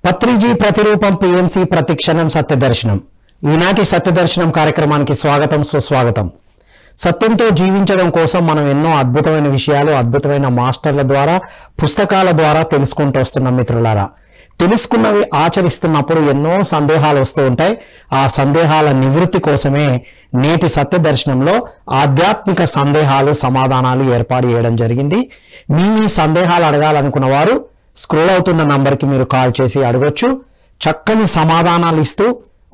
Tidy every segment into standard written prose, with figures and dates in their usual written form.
పత్రిజీ ప్రతిరూపం పిఎంసి ప్రతిక్షణం సత్యదర్శనం. ఈనాటి సత్యదర్శనం కార్యక్రమానికి స్వాగతం, సుస్వాగతం. సత్యంతో జీవించడం కోసం మనం ఎన్నో అద్భుతమైన విషయాలు అద్భుతమైన మాస్టర్ల ద్వారా, పుస్తకాల ద్వారా తెలుసుకుంటూ వస్తున్నాం మిత్రులారా. తెలుసుకున్నవి ఆచరిస్తున్నప్పుడు ఎన్నో సందేహాలు వస్తూ ఉంటాయి. ఆ సందేహాల నివృత్తి కోసమే నేటి సత్యదర్శనంలో ఆధ్యాత్మిక సందేహాలు సమాధానాలు ఏర్పాటు చేయడం జరిగింది. మీ సందేహాలు అడగాలనుకున్న వారు స్క్రోల్ అవుతున్న నంబర్కి మీరు కాల్ చేసి అడగొచ్చు. చక్కని సమాధానాలు ఇస్తూ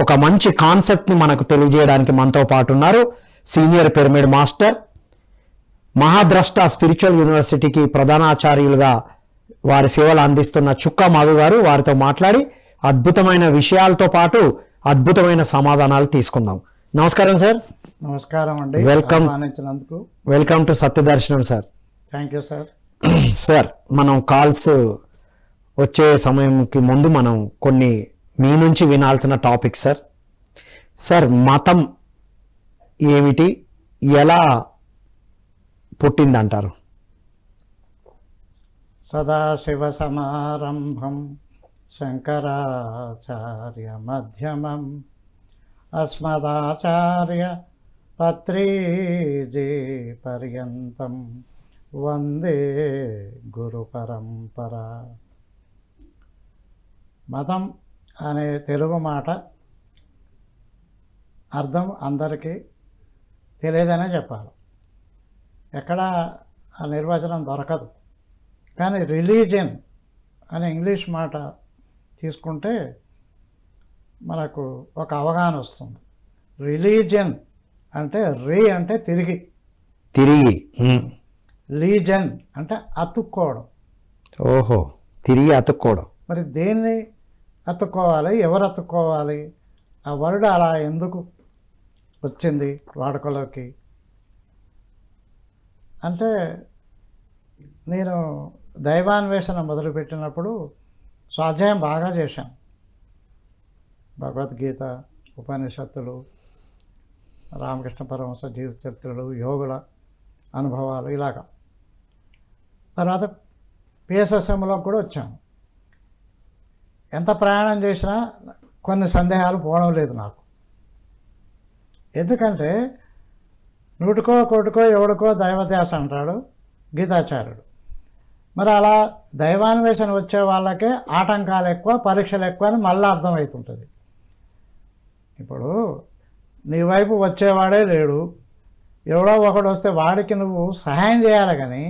ఒక మంచి కాన్సెప్ట్ని మనకు తెలియజేయడానికి మనతో పాటు ఉన్నారు సీనియర్ పిరమిడ్ మాస్టర్, మహాద్రష్ట స్పిరిచువల్ యూనివర్సిటీకి ప్రధానాచార్యులుగా వారి సేవలు అందిస్తున్న చుక్క మధు గారు. వారితో మాట్లాడి అద్భుతమైన విషయాలతో పాటు అద్భుతమైన సమాధానాలు తీసుకుందాం. నమస్కారం సార్. నమస్కారం అండి. Welcome to Satyadarshanam sir. Thank you sir. Sir, మనం కాల్స్ వచ్చే సమయంకి ముందు మనం కొన్ని మీ నుంచి వినాల్సిన టాపిక్ సార్. సార్, మతం ఏమిటి, ఎలా పుట్టిందంటారు? సదాశివ సమారంభం శంకరాచార్య మధ్యమం అస్మదాచార్య పత్రిజీ పర్యంతం వందే గురు పరంపర. మతం అనే తెలుగు మాట అర్థం అందరికీ తెలియదనే చెప్పాలి. ఎక్కడ ఆ నిర్వచనం దొరకదు. కానీ రిలీజియన్ అనే ఇంగ్లీష్ మాట తీసుకుంటే మనకు ఒక అవగాహన వస్తుంది. రిలీజియన్ అంటే అంటే తిరిగి, లీజన్ అంటే అతుక్కోవడం. ఓహో, తిరిగి అతుక్కోవడం. మరి దేన్ని అతుక్కోవాలి, ఎవరు అతుక్కోవాలి? ఆ వర్డ్ అలా ఎందుకు వచ్చింది వాడుకలోకి అంటే, నేను దైవాన్వేషణ మొదలుపెట్టినప్పుడు స్వాధ్యాయం బాగా చేశాను. భగవద్గీత, ఉపనిషత్తులు, రామకృష్ణ పరమహంస జీవిత చరిత్రలు, యోగుల అనుభవాలు, ఇలాగా. తర్వాత పిఎస్ఎస్ఎంలో కూడా వచ్చాను. ఎంత ప్రయాణం చేసినా కొన్ని సందేహాలు పోవడం లేదు నాకు. ఎందుకంటే నూటికో కోటికో ఎవడికో దైవధ్యాస అంటాడు గీతాచార్యుడు. మరి అలా దైవాన్వేషణ వచ్చే వాళ్ళకే ఆటంకాలు ఎక్కువ, పరీక్షలు ఎక్కువ అని మళ్ళీ అర్థమవుతుంటుంది. ఇప్పుడు నీ వైపు వచ్చేవాడే లేడు, ఎవడో ఒకడు వస్తే వాడికి నువ్వు సహాయం చేయాలి. కానీ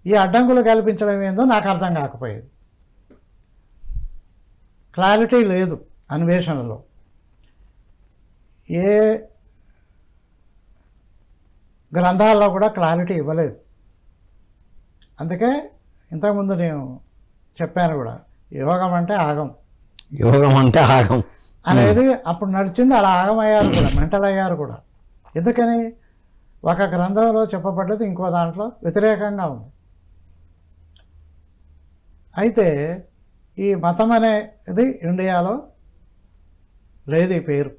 ఈ అడ్డంకులు కల్పించడం ఏందో నాకు అర్థం కాకపోయేది. క్లారిటీ లేదు అన్వేషణలో. ఏ గ్రంథాల్లో కూడా క్లారిటీ ఇవ్వలేదు. అందుకే ఇంతకుముందు నేను చెప్పాను కూడా, యోగం అంటే ఆగం, యోగం అంటే ఆగం అనేది అప్పుడు నడిచింది. అలా ఆగమయ్యారు కూడా, మెంటల్ అయ్యారు కూడా. ఎందుకని? ఒక గ్రంథంలో చెప్పబడ్డది ఇంకో దాంట్లో వ్యతిరేకంగా ఉంది. అయితే ఈ మతం అనేది ఇండియాలో లేదు. ఈ పేరు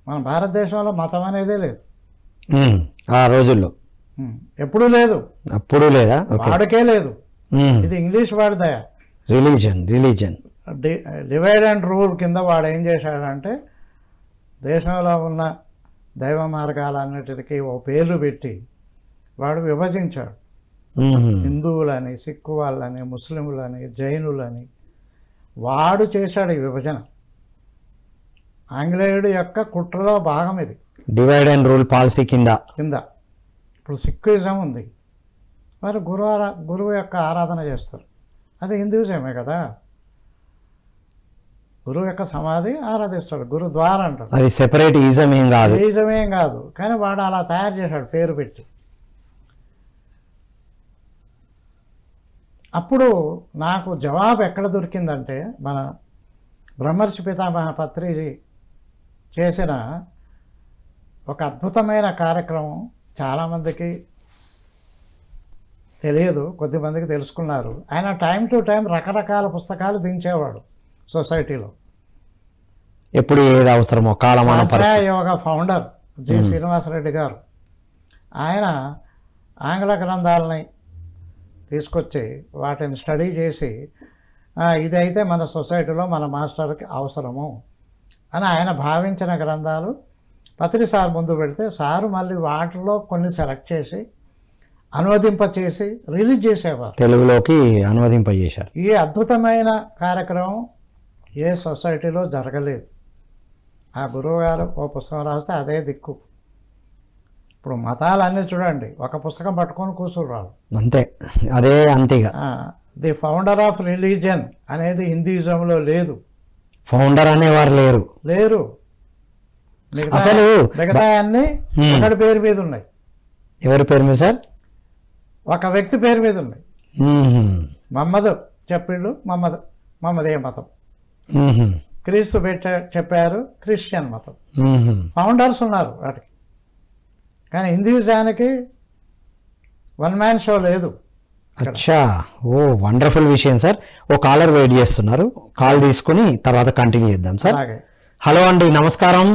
మన భారతదేశంలో మతం అనేదే లేదు. ఆ రోజుల్లో ఎప్పుడూ లేదు. అప్పుడు లేదా? వాడికే లేదు. ఇది ఇంగ్లీష్ వాడిదయా. రిలీజన్ డివైడ్ అండ్ రూల్ కింద వాడు ఏం చేశాడంటే, దేశంలో ఉన్న దైవ మార్గాలన్నిటికీ ఓ పేర్లు పెట్టి వాడు విభజించాడు. హిందువులని, సిక్కు వాళ్ళని, ముస్లింలని, జైనులని వాడు చేశాడు ఈ విభజన. ఆంగ్లేయుడు యొక్క కుట్రలో భాగం ఇది. డివైడ్ అండ్ రూల్ పాలసీ కింద. ఇప్పుడు సిక్కుయిజం ఉంది, మరి గురువు యొక్క ఆరాధన చేస్తారు. అది హిందూయిజమే కదా. గురువు యొక్క సమాధి ఆరాధిస్తాడు, గురుద్వార అంటాడు. అది సెపరేట్ ఈజమేం కాదు. కానీ వాడు అలా తయారు చేశాడు పేరు పెట్టి. అప్పుడు నాకు జవాబు ఎక్కడ దొరికిందంటే, మన బ్రహ్మర్షి పితామహ పత్రిజీ చేసిన ఒక అద్భుతమైన కార్యక్రమం. చాలామందికి తెలియదు, కొద్దిమందికి తెలుసుకున్నారు. ఆయన టైం టు టైం రకరకాల పుస్తకాలు దించేవాడు సొసైటీలో. ఎప్పుడు ఏది అవసరమో కాలమాన యోగ ఫౌండర్ జి శ్రీనివాసరెడ్డి గారు. ఆయన ఆంగ్ల గ్రంథాలని తీసుకొచ్చి వాటిని స్టడీ చేసి ఇదైతే మన సొసైటీలో మన మాస్టర్కి అవసరము అని ఆయన భావించిన గ్రంథాలు పత్రి సార్ ముందు పెడితే సారు మళ్ళీ వాటిలో కొన్ని సెలెక్ట్ చేసి అనువదింపచేసి రిలీజ్ చేసేవారు, తెలుగులోకి అనువదింపజేశారు. ఈ అద్భుతమైన కార్యక్రమం ఏ సొసైటీలో జరగలేదు. ఆ గురువు గారు ఓ పుస్తకం రాస్తే అదే దిక్కు. ఇప్పుడు మతాలన్నీ చూడండి, ఒక పుస్తకం పట్టుకొని కూర్చుంటారు అంతే, అదే అంతేగా. ది ఫౌండర్ ఆఫ్ రిలీజియన్ అనేది హిందూయిజంలో లేదు, ఫౌండర్ అనేవారు లేరు. అసలు మిగతా అన్ని ఒకటి పేరు మీద ఉన్నాయి. ఎవరి పేరు మీద సార్? ఒక వ్యక్తి పేరు మీద ఉన్నాయి. మహమ్మద్ చెప్పిండు, మహమ్మదే మతం. క్రీస్తు చెప్పారు, క్రిస్టియన్ మతం. ఫౌండర్స్ ఉన్నారు వాటికి. కానీ హిందూయిజానికి వన్ మ్యాన్ షో లేదు. అచ్చా, ఓ వండర్ఫుల్ విషయం సార్. ఓ కాలర్ వెయిట్ చేస్తున్నారు, కాల్ తీసుకుని తర్వాత కంటిన్యూ చేద్దాం సార్. హలో అండి, నమస్కారం.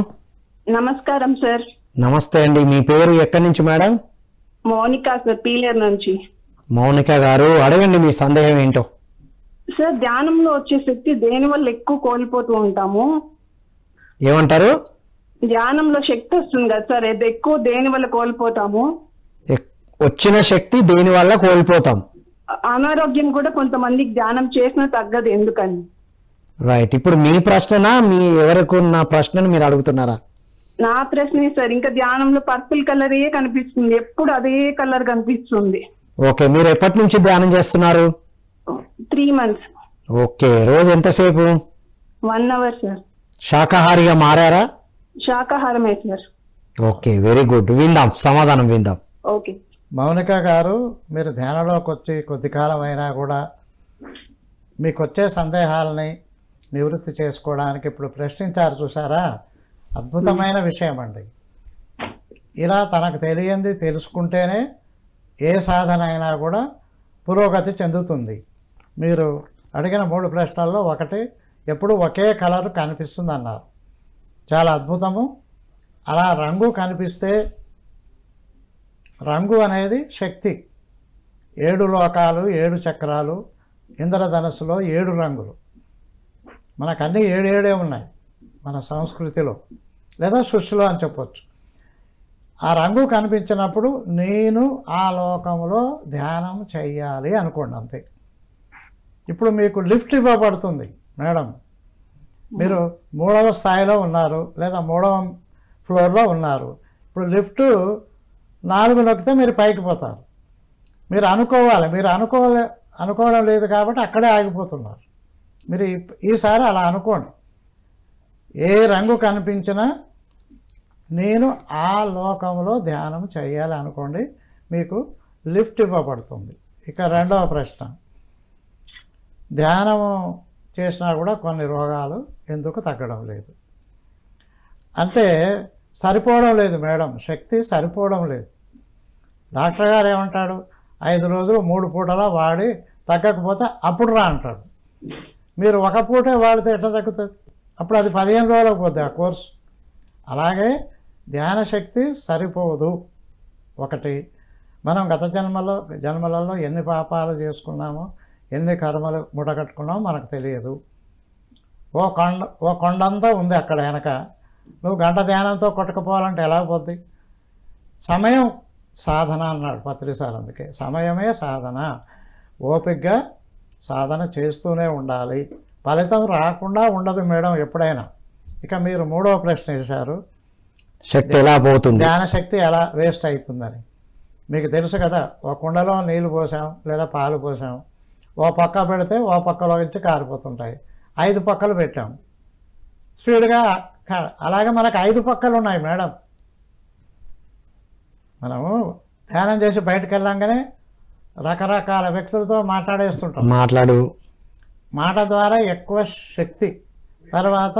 నమస్కారం సార్. నమస్తే అండి, మీ పేరు ఎక్కడి నుంచి మేడం? మౌనిక సార్, పీలేరు నుంచి. మౌనిక గారు, అడగండి మీ సందేహం ఏంటో. సార్, ధ్యానంలో వచ్చే శక్తి దేని వల్ల ఎక్కువ కోల్పోతూ ఉంటాము? ఏమంటారు? ధ్యానంలో శక్తి వస్తుంది కదా సార్, అది ఎక్కువ దేని వల్ల కోల్పోతాము? వచ్చిన శక్తి దేని వల్ల కోల్పోతాం? అనారోగ్యం కూడా కొంతమందికి ధ్యానం చేసినా తగ్గదు, ఎందుకని? రైట్. ఇప్పుడు మీ ప్రశ్న, మీ ఎవరికి ఉన్న ప్రశ్నను మీరు అడుగుతున్నారా? నా ప్రశ్నే సార్. ఇంకా ధ్యానంలో పర్పుల్ కలర్ కనిపిస్తుంది, ఎప్పుడు అదే కలర్ కనిపిస్తుంది. ఓకే, మీరు ఎప్పటి నుంచి ధ్యానం చేస్తున్నారు? 3 months. ఓకే, రోజు ఎంతసేపు? 1 hour సార్. శాకాహారిగా మారారా? శాకాహారమే సార్. Okay, very good. విందాం, సమాధానం విందాం. ఓకే. మౌనిక గారు, మీరు ధ్యానంలోకి వచ్చి కొద్ది కాలం అయినా కూడా మీకు వచ్చే సందేహాలని నివృత్తి చేసుకోవడానికి ఇప్పుడు ప్రశ్నించారు చూసారా, అద్భుతమైన విషయం అండి. ఇలా తనకు తెలియంది తెలుసుకుంటేనే ఏ సాధన అయినా కూడా పురోగతి చెందుతుంది. మీరు అడిగిన 3 ప్రశ్నల్లో ఒకటి, ఎప్పుడు ఒకే కలర్ కనిపిస్తుంది అన్నారు. చాలా అద్భుతము. అలా రంగు కనిపిస్తే, రంగు అనేది శక్తి. 7 లోకాలు, 7 చక్రాలు, ఇంద్రధనస్సులో 7 రంగులు. మనకన్నీ 7 ఉన్నాయి మన సంస్కృతిలో, లేదా సృష్టిలో అని చెప్పొచ్చు. ఆ రంగు కనిపించినప్పుడు నేను ఆ లోకంలో ధ్యానం చెయ్యాలి అనుకోండి, అంతే. ఇప్పుడు మీకు లిఫ్ట్ ఇవ్వబడుతుంది మేడం. మీరు 3వ స్థాయిలో ఉన్నారు, లేదా 3వ ఫ్లోర్లో ఉన్నారు. ఇప్పుడు లిఫ్ట్ 4 నొక్కితే మీరు పైకి పోతారు. మీరు అనుకోవాలి, మీరు అనుకోవడం లేదు కాబట్టి అక్కడే ఆగిపోతున్నారు. మీరు ఈసారి అలా అనుకోండి, ఏ రంగు కనిపించినా నేను ఆ లోకంలో ధ్యానం చేయాలి అనుకోండి, మీకు లిఫ్ట్ ఇవ్వబడుతుంది. ఇక 2వ ప్రశ్న, ధ్యానము చేసినా కూడా కొన్ని రోగాలు ఎందుకు తగ్గడం లేదు అంటే సరిపోవడం లేదు మేడం, శక్తి సరిపోవడం లేదు. డాక్టర్ గారు ఏమంటాడు, 5 రోజులు 3 పూటలా వాడి తగ్గకపోతే అప్పుడు రా అంటాడు. మీరు ఒక పూటే వాడితే ఎట్లా తగ్గుతుంది? అప్పుడు అది 15 రోజులకు పోద్ది ఆ కోర్సు. అలాగే ధ్యాన శక్తి సరిపోదు. ఒకటి, మనం గత జన్మలలో ఎన్ని పాపాలు చేసుకున్నామో, ఎన్ని కర్మలు ముడగట్టుకున్నామో మనకు తెలియదు. ఓ కొండంతా ఉంది అక్కడ వెనక. నువ్వు గంట ధ్యానంతో కొట్టుకుపోవాలంటే ఎలా పోద్ది? సమయం సాధన అన్నాడు పత్రి సార్. అందుకే సమయమే సాధన. ఓపికగా సాధన చేస్తూనే ఉండాలి, ఫలితం రాకుండా ఉండదు మేడం ఎప్పుడైనా. ఇక మీరు 3వ ప్రశ్న వేశారు, శక్తి ఎలా పోతుంది, ధ్యాన శక్తి ఎలా వేస్ట్ అవుతుందని. మీకు తెలుసు కదా, ఒక కుండలో నీళ్లు పోసాం లేదా పాలు పోసాం, ఓ పక్క పెడితే ఓ పక్కలో నుంచి కారిపోతుంటాయి. 5 పక్కలు పెట్టాం స్పీడ్గా. అలాగే మనకు 5 పక్కలు ఉన్నాయి మేడం. మనము ధ్యానం చేసి బయటకు వెళ్ళంగానే రకరకాల వ్యక్తులతో మాట్లాడేస్తుంటాం. మాట ద్వారా ఎక్కువ శక్తి, తర్వాత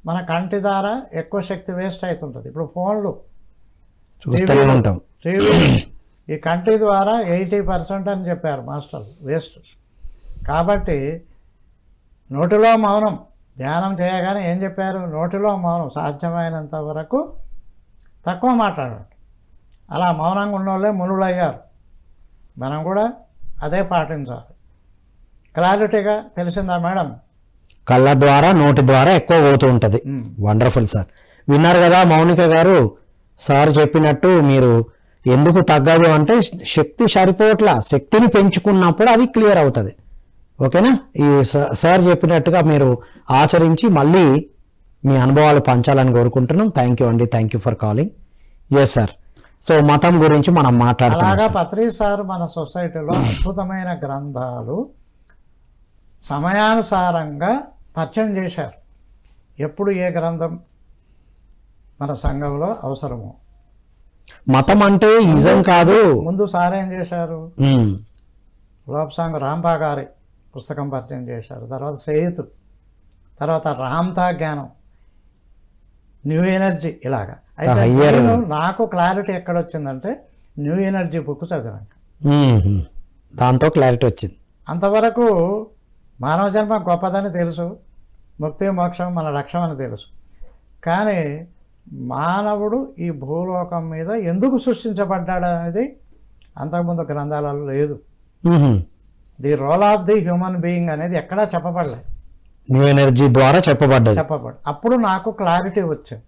మన కంటి ద్వారా ఎక్కువ శక్తి వేస్ట్ అవుతుంటుంది. ఇప్పుడు ఫోన్లు, టీవీ, ఈ కంటి ద్వారా 80% అని చెప్పారు మాస్టర్లు, వేస్ట్. కాబట్టి నోటిలో మౌనం, ధ్యానం చేయగానే ఏం చెప్పారు? నోటిలో మౌనం, సాధ్యమైనంత వరకు తక్కువ మాట్లాడండి. అలా మౌనంగా ఉన్న వాళ్ళే మునులు అయ్యారు. మనం కూడా అదే పాటించాలి. క్లారిటీగా తెలిసిందా మేడం? కళ్ళ ద్వారా నోటి ద్వారా ఎక్కువ పోతూ ఉంటుంది. Wonderful sir. విన్నారు కదా మౌనిక గారు, సార్ చెప్పినట్టు మీరు ఎందుకు తగ్గదు అంటే శక్తి సరిపోవట్లా, శక్తిని పెంచుకున్నప్పుడు అది క్లియర్ అవుతుంది. ఓకేనా? ఈ సార్ చెప్పినట్టుగా మీరు ఆచరించి మళ్ళీ మీ అనుభవాలు పంచాలని కోరుకుంటున్నాం. థ్యాంక్ యూ అండి, thank you for calling. Yes sir. So మతం గురించి మనం మాట్లాడుతున్నాం. అలాగా పత్రి సార్ మన సొసైటీలో అద్భుతమైన గ్రంథాలు సమయానుసారంగా పరిచయం చేశారు. ఎప్పుడు ఏ గ్రంథం మన సంఘంలో అవసరమో. మతం అంటే ఇజం కాదు. ముందు సార్ ఏం చేశారు, లోప్సాంగ్ రాంబా గారి పుస్తకం పరిచయం చేశారు. తర్వాత సేతు, తర్వాత రామ్తా జ్ఞానం, న్యూ ఎనర్జీ, ఇలాగా. అయితే నాకు క్లారిటీ ఎక్కడ వచ్చిందంటే న్యూ ఎనర్జీ బుక్ చదివాక దాంతో క్లారిటీ వచ్చింది. అంతవరకు మానవ జన్మ గొప్పదని తెలుసు, ముక్తి మోక్షం మన లక్ష్యం అని తెలుసు. కానీ మానవుడు ఈ భూలోకం మీద ఎందుకు సృష్టించబడ్డాడు అనేది అంతకుముందు గ్రంథాలలో లేదు. The role of the human being అనేది ఎక్కడా చెప్పబడలేదు. న్యూ ఎనర్జీ ద్వారా చెప్పబడ్డది. అప్పుడు నాకు క్లారిటీ వచ్చింది.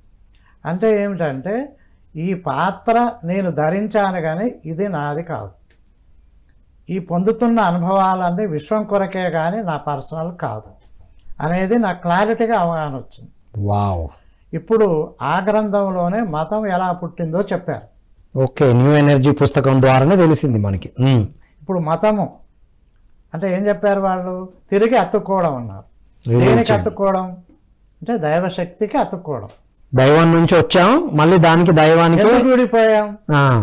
అంటే ఏమిటంటే ఈ పాత్ర నేను ధరించాను కానీ ఇది నాది కాదు. ఈ పొందుతున్న అనుభవాలన్నీ విశ్వం కొరకే కానీ నా పర్సనల్ కాదు అనేది నాకు క్లారిటీగా అవగాహన వచ్చింది. వావ్. ఇప్పుడు ఆ గ్రంథంలోనే మతం ఎలా పుట్టిందో చెప్పారు. ఓకే, న్యూ ఎనర్జీ పుస్తకం ద్వారానే తెలిసింది మనకి. ఇప్పుడు మతము అంటే ఏం చెప్పారు వాళ్ళు? తిరిగి అతుక్కోవడం అన్నారు. దేనికి అతుక్కోవడం అంటే దైవశక్తికి అతుక్కోవడం. దైవం నుంచి వచ్చాం, మళ్ళీ దానికి దైవానికి విడిపోయాం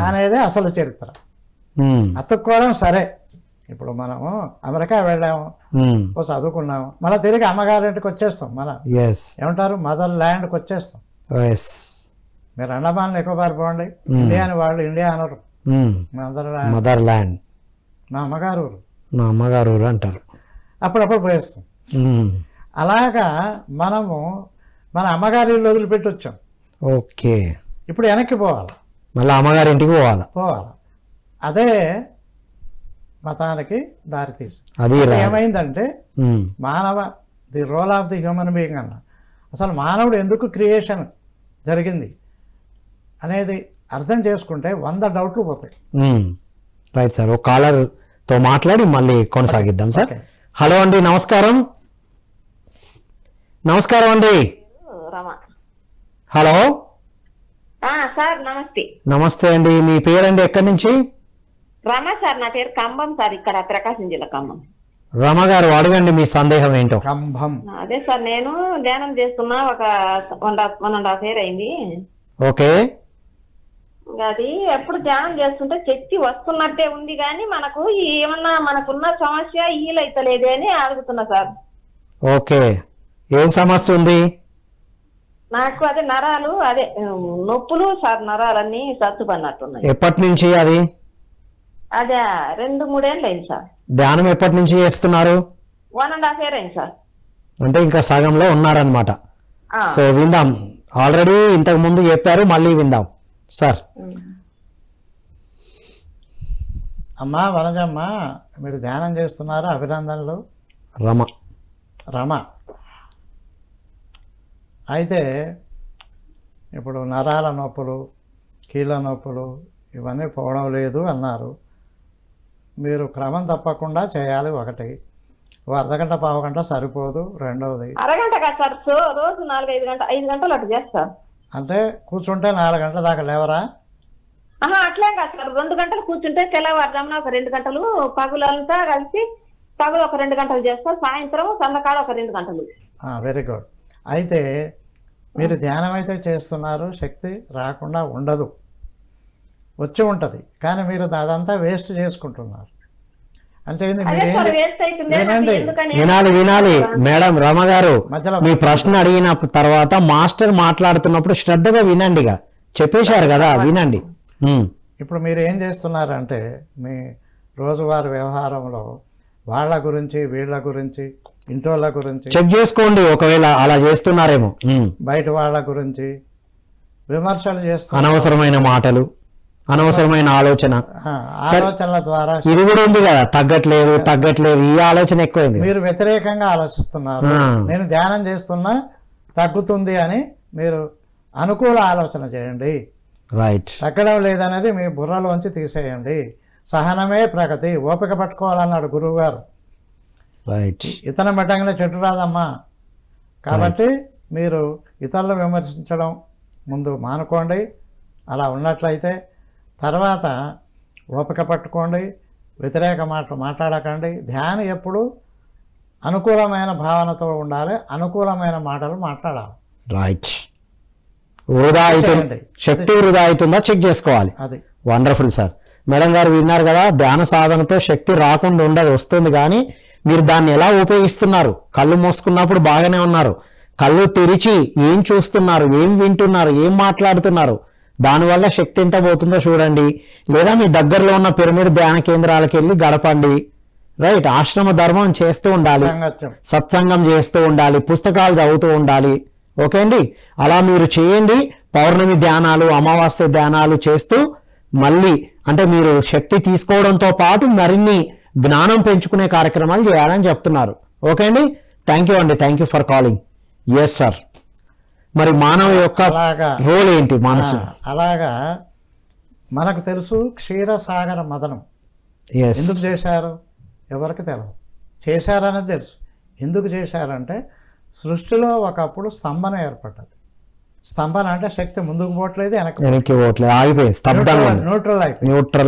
అనేది అసలు చరిత్ర. అతుక్కోవడం సరే, ఇప్పుడు మనము అమెరికా వెళ్ళాము, చదువుకున్నాము, మళ్ళీ తిరిగి అమ్మగారింటికి వచ్చేస్తాం. మనం ఏమంటారు, మదర్ ల్యాండ్కి వచ్చేస్తాం. మీరు అండమాన్ నికోబార్ పోండి, ఇండియా అని వాళ్ళు ఇండియా అనరు, మదర్ ల్యాండ్, మా అమ్మగారు ఊరు, మా అమ్మగారు ఊరు అంటారు. అప్పుడప్పుడు పోయేస్తాం. అలాగా మనము మన అమ్మగారి ఇల్లు వదిలిపెట్టి వచ్చాం. ఓకే, ఇప్పుడు వెనక్కి పోవాలి, మళ్ళీ అమ్మగారి ఇంటికి పోవాలి. అదే మతానికి దారితీసి. అది ఏమైందంటే మానవ the role of the human being అన్న, అసలు మానవుడు ఎందుకు క్రియేషన్ జరిగింది అనేది అర్థం చేసుకుంటే 100 డౌట్లు పోతాయి. Right sir. ఒక కాలర్తో మాట్లాడి మళ్ళీ కొనసాగిద్దాం సార్. హలో అండి, నమస్కారం. నమస్కారం అండి. హలో సార్, నమస్తే. నమస్తే అండి, మీ పేరండి, ఎక్కడి నుంచి? రమ సార్, నా పేరు కంభం సార్, ఇక్కడ ప్రకాశం జిల్లా కంభం. రమ గారు, అడగండి మీ సందేహం ఏంటో. కంభం. అదే సార్, నేను ధ్యానం చేస్తున్నా, ఒక 1.5 year అయింది. ఓకే. అది ఎప్పుడు ధ్యానం చేస్తుంటే శక్తి వస్తున్నట్టే ఉంది, కానీ మనకు ఏమన్నా మనకున్న సమస్య ఈలైతలేదు అని అడుగుతున్నా సార్. ఓకే, ఏం సమస్య ఉంది? నాకు అదే నరాలు, అదే నొప్పులు సార్, నరాలన్నీ సత్తుపడినట్టున్నాయి. ఎప్పటి నుంచి అది? అదే 2-3 ఏళ్ళు అయింది సార్. ధ్యానం ఎప్పటి నుంచి చేస్తున్నారు? 1.5 year అయింది సార్. అంటే ఇంకా సగంలో ఉన్నారనమాట. సో విందాం, ఆల్రెడీ ఇంతకు ముందు చెప్పారు, మళ్ళీ విందాం సార్. అమ్మా వనజమ్మ, మీరు ధ్యానం చేస్తున్నారు, అభినందనలు. రమ. అయితే ఇప్పుడు నరాల నొప్పులు, కీళ్ళ నొప్పులు ఇవన్నీ పోవడం లేదు అన్నారు. మీరు క్రమం తప్పకుండా చేయాలి. ఒకటి, అర్ధగంట పావుగంట సరిపోదు. రెండవది, అరగంట కాదు సార్, రోజు 4-5 గంటలు అటు చేస్తారు. అంటే కూర్చుంటే 4 గంటల దాకా లేవరా? అట్లే కాదు సార్, 2 గంటలు కూర్చుంటే తెల్లవారుజామున ఒక 2 గంటలు, పగులంతా కలిసి పగులు ఒక 2 గంటలు చేస్తారు, సాయంత్రం సంధ్యకాలం ఒక 2 గంటలు. Very good. అయితే మీరు ధ్యానం అయితే చేస్తున్నారు, శక్తి రాకుండా ఉండదు, వచ్చి ఉంటుంది, కానీ మీరు అదంతా వేస్ట్ చేసుకుంటున్నారు. అంటే వినాలి మేడం. రమ గారు, మీ ప్రశ్న అడిగిన తర్వాత మాస్టర్ మాట్లాడుతున్నప్పుడు శ్రద్ధగా వినండిగా, చెప్పేశారు కదా, వినండి. ఇప్పుడు మీరు ఏం చేస్తున్నారంటే మీ రోజువారీ వ్యవహారంలో వాళ్ళ గురించి, వీళ్ళ గురించి, ఇంటోళ్ళ గురించి చెక్ చేసుకోండి, ఒకవేళ అలా చేస్తున్నారేమో. బయట వాళ్ళ గురించి విమర్శలు చేస్తున్నారు, అనవసరమైన మాటలు. అనవసరమైన ఆలోచన, ఆలోచనల ద్వారా ఇది కూడా ఉంది కదా, తగ్గట్లేదు ఈ ఆలోచన ఎక్కువైంది. మీరు వ్యతిరేకంగా ఆలోచిస్తున్నారు. నేను ధ్యానం చేస్తున్నా తగ్గుతుంది అని మీరు అనుకూల ఆలోచన చేయండి. రైట్. తగ్గడం లేదనేది మీ బుర్రలోంచి తీసేయండి. సహనమే ప్రగతి. ఓపిక పట్టుకోవాలన్నాడు గురువు గారు. రైట్. ఇతను పెట్టగానే చెట్టు రాదమ్మా. కాబట్టి మీరు ఇతరులను విమర్శించడం ముందు మానుకోండి. అలా ఉన్నట్లయితే తర్వాత ఓపిక పట్టుకోండి, వ్యతిరేక మాటలు మాట్లాడకండి. ధ్యానం ఎప్పుడు అనుకూలమైన భావనతో ఉండాలి, అనుకూలమైన మాటలు మాట్లాడాలి. రైట్. వృధా అవుతుంది, శక్తి వృధా అవుతుందా చెక్ చేసుకోవాలి. అది వండర్ఫుల్ సార్. మేడం గారు విన్నారు కదా, ధ్యాన సాధనతో శక్తి రాకుండా ఉండదు, వస్తుంది. కానీ మీరు దాన్ని ఎలా ఉపయోగిస్తున్నారు? కళ్ళు మూసుకున్నప్పుడు బాగానే ఉన్నారు, కళ్ళు తెరిచి ఏం చూస్తున్నారు, ఏం వింటున్నారు, ఏం మాట్లాడుతున్నారు, దానివల్ల శక్తి ఎంత పోతుందో చూడండి. లేదా మీ దగ్గరలో ఉన్న పిరమిడ్ ధ్యాన కేంద్రాలకు వెళ్ళి గడపండి. రైట్. ఆశ్రమ ధర్మం చేస్తూ ఉండాలి, సత్సంగం చేస్తూ ఉండాలి, పుస్తకాలు చదువుతూ ఉండాలి. ఓకే అండి, అలా మీరు చేయండి. పౌర్ణమి ధ్యానాలు, అమావాస్య ధ్యానాలు చేస్తూ మళ్ళీ అంటే మీరు శక్తి తీసుకోవడంతో పాటు మరిన్ని జ్ఞానం పెంచుకునే కార్యక్రమాలు చేయాలని చెప్తున్నారు. ఓకే అండి, థ్యాంక్ యూ అండి, thank you for calling. Yes sir. మరి మానవ యొక్క రోల్ ఏంటి? మనసు అలాగా మనకు తెలుసు. క్షీరసాగర మదనం ఎందుకు చేశారు ఎవరికి తెలియదు. చేశారనేది తెలుసు. ఎందుకు చేశారంటే సృష్టిలో ఒకప్పుడు స్తంభన ఏర్పడ్డది. స్తంభన అంటే శక్తి ముందుకు పోవట్లేదు, వెనక్కి పోవట్లేదు, ఆగిపోయింది, స్తబ్దంగా న్యూట్రల్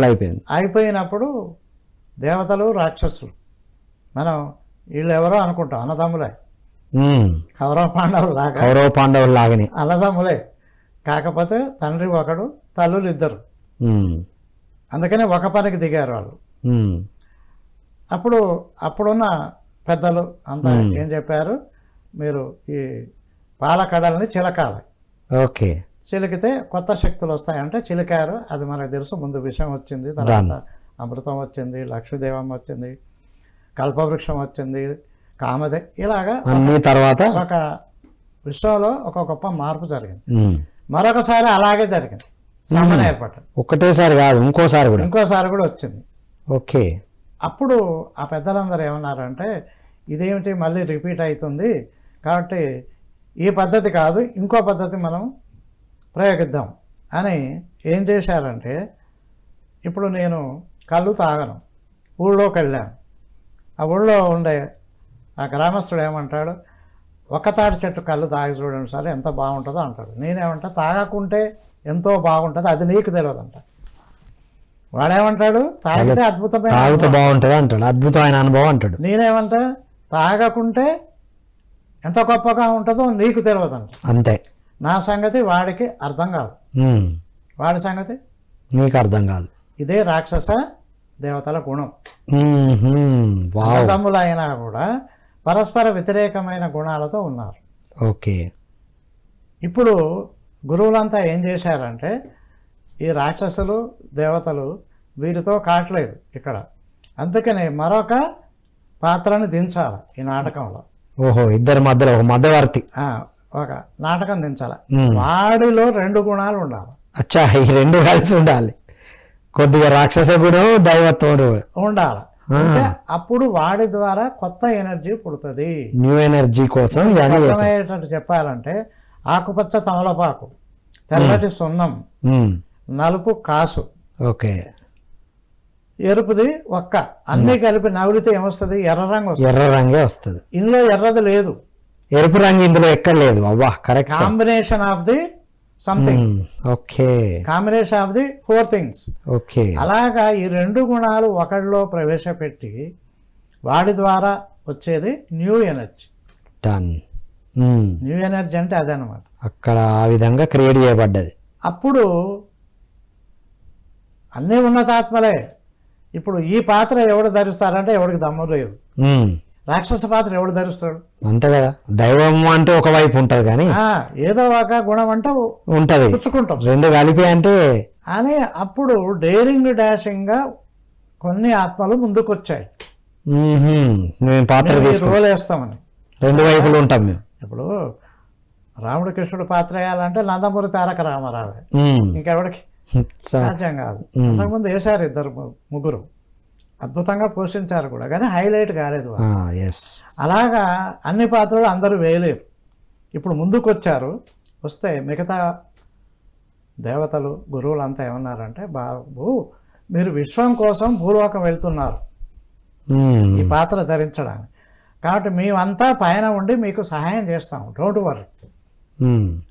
అయిపోయింది. అయిపోయినప్పుడు దేవతలు రాక్షసులు మనం వీళ్ళు ఎవరో అనుకుంటాం, అన్నదమ్ములే. కౌరవ పాండవులు లాగానే అన్నదమ్ములే. కాకపోతే తండ్రి ఒకడు, తల్లులు ఇద్దరు. అందుకని ఒక పనికి దిగారు వాళ్ళు. అప్పుడున్న పెద్దలు అంతా ఏం చెప్పారు, మీరు ఈ పాలకడల్ని చిలకాలి. ఓకే. చిలికితే కొత్త శక్తులు వస్తాయంటే చిలికారు. అది మనకు తెలుసు. ముందు విషం వచ్చింది, తర్వాత అమృతం వచ్చింది, లక్ష్మీదేవమ్మ వచ్చింది, కల్పవృక్షం వచ్చింది, కామదే. ఇలాగా అన్ని తర్వాత ఒక విశ్వంలో ఒక గొప్ప మార్పు జరిగింది. మరొకసారి అలాగే జరిగింది, స్తంభన ఏర్పడ్డది. ఒకటేసారి కాదు, ఇంకోసారి కూడా వచ్చింది. ఓకే. అప్పుడు ఆ పెద్దలందరూ ఏమన్నారంటే ఇదేమిటి మళ్ళీ రిపీట్ అవుతుంది, కాబట్టి ఈ పద్ధతి కాదు, ఇంకో పద్ధతి మనం ప్రయోగిద్దాం అని ఏం చేశారంటే, ఇప్పుడు నేను కళ్ళు తాగను, ఊళ్ళోకి వెళ్ళాను. ఆ ఊళ్ళో ఉండే ఆ గ్రామస్తుడు ఏమంటాడు, ఒక తాటి చెట్టు కళ్ళు తాగి చూడండి సార్ ఎంత బాగుంటుందో అంటాడు. నేనేమంటా, తాగకుంటే ఎంతో బాగుంటుంది, అది నీకు తెలియదు అంట. వాడేమంటాడు, తాగితే అద్భుతమైన అనుభవం అంటాడు. నేనేమంటా, తాగకుంటే ఎంత గొప్పగా ఉంటుందో నీకు తెలియదంట. అంతే. నా సంగతి వాడికి అర్థం కాదు, వాడి సంగతి నీకు అర్థం కాదు. ఇదే రాక్షస దేవతల గుణం. తమ్ములు అయినా కూడా పరస్పర వ్యతిరేకమైన గుణాలతో ఉన్నారు. ఓకే. ఇప్పుడు గురువులంతా ఏం చేశారంటే, ఈ రాక్షసులు దేవతలు వీరితో కావట్లేదు ఇక్కడ, అందుకని మరొక పాత్రను దించాలి ఈ నాటకంలో. ఓహో, ఇద్దరి మధ్యలో ఒక మధ్యవర్తి, ఒక నాటకం దించాలి. వాడిలో 2 గుణాలు ఉండాలి. అచ్చా, ఈ 2 కలిసి ఉండాలి. కొద్దిగా రాక్షస గుణం, దైవత్వం ఉండాలి. అంటే అప్పుడు వాడి ద్వారా కొత్త ఎనర్జీ పుడుతుంది. న్యూ ఎనర్జీ కోసం అర్థమయ్యేటట్టు చెప్పాలంటే, ఆకుపచ్చ తమలపాకు, తెల్లటి సున్నం, నలుపు కాసు, ఓకే, ఎరుపుది ఒక్క, అన్ని కలిపి నవ్వులితే ఏమొస్తుంది, ఎర్ర రంగే వస్తుంది. ఇందులో ఎర్రది లేదు, ఎరుపు రంగు ఇందులో ఎక్కడ లేదు. అవ్వా, correct. Combination of the something. Okay, combination of the 4 things. Okay. అలాగా ఈ 2 గుణాలు ఒకడిలో ప్రవేశపెట్టి వాడి ద్వారా వచ్చేది new energy. Done. New energy అంటే అదనమాట. అక్కడ ఆ విధంగా క్రియేట్ చేయబడ్డది. అప్పుడు అన్నీ ఉన్నతాత్మలే. ఇప్పుడు ఈ పాత్ర ఎవడు ధరిస్తారంటే ఎవడికి దమ్ము లేదు. రాక్షస పాత్ర ఎవడు ధరిస్తాడు? అంతే కదా. దైవం అంటే ఒక వైపు ఉంటారు, కానీ ఏదో ఒక గుణం అంటే ఉంటది, పుచ్చుకుంటాం. 2 కలిపి అంటే అని అప్పుడు డేరింగ్ డాషింగ్ గా కొన్ని ఆత్మలు ముందుకు వచ్చాయి. మేము పాత్ర రోల్ వేస్తామని 2 వైపులు ఉంటాం మేము. ఇప్పుడు రాముడు కృష్ణుడు పాత్ర వేయాలంటే నందమూరి తారక రామారావే, ఇంకెవడికి సాధ్యం కాదు. అంతకుముందు వేశారు ఇద్దరు ముగ్గురు, అద్భుతంగా పోషించారు కూడా, కానీ హైలైట్ కాలేదు వాళ్ళు. అలాగా అన్ని పాత్రలు అందరూ వేయలేరు. ఇప్పుడు ముందుకు వచ్చారు. వస్తే మిగతా దేవతలు గురువులు అంతా ఏమన్నారంటే, బాబు మీరు విశ్వం కోసం భూలోకం వెళ్తున్నారు ఈ పాత్ర ధరించడానికి, కాబట్టి మేమంతా పైన ఉండి మీకు సహాయం చేస్తాం, డోంట్ వరీ.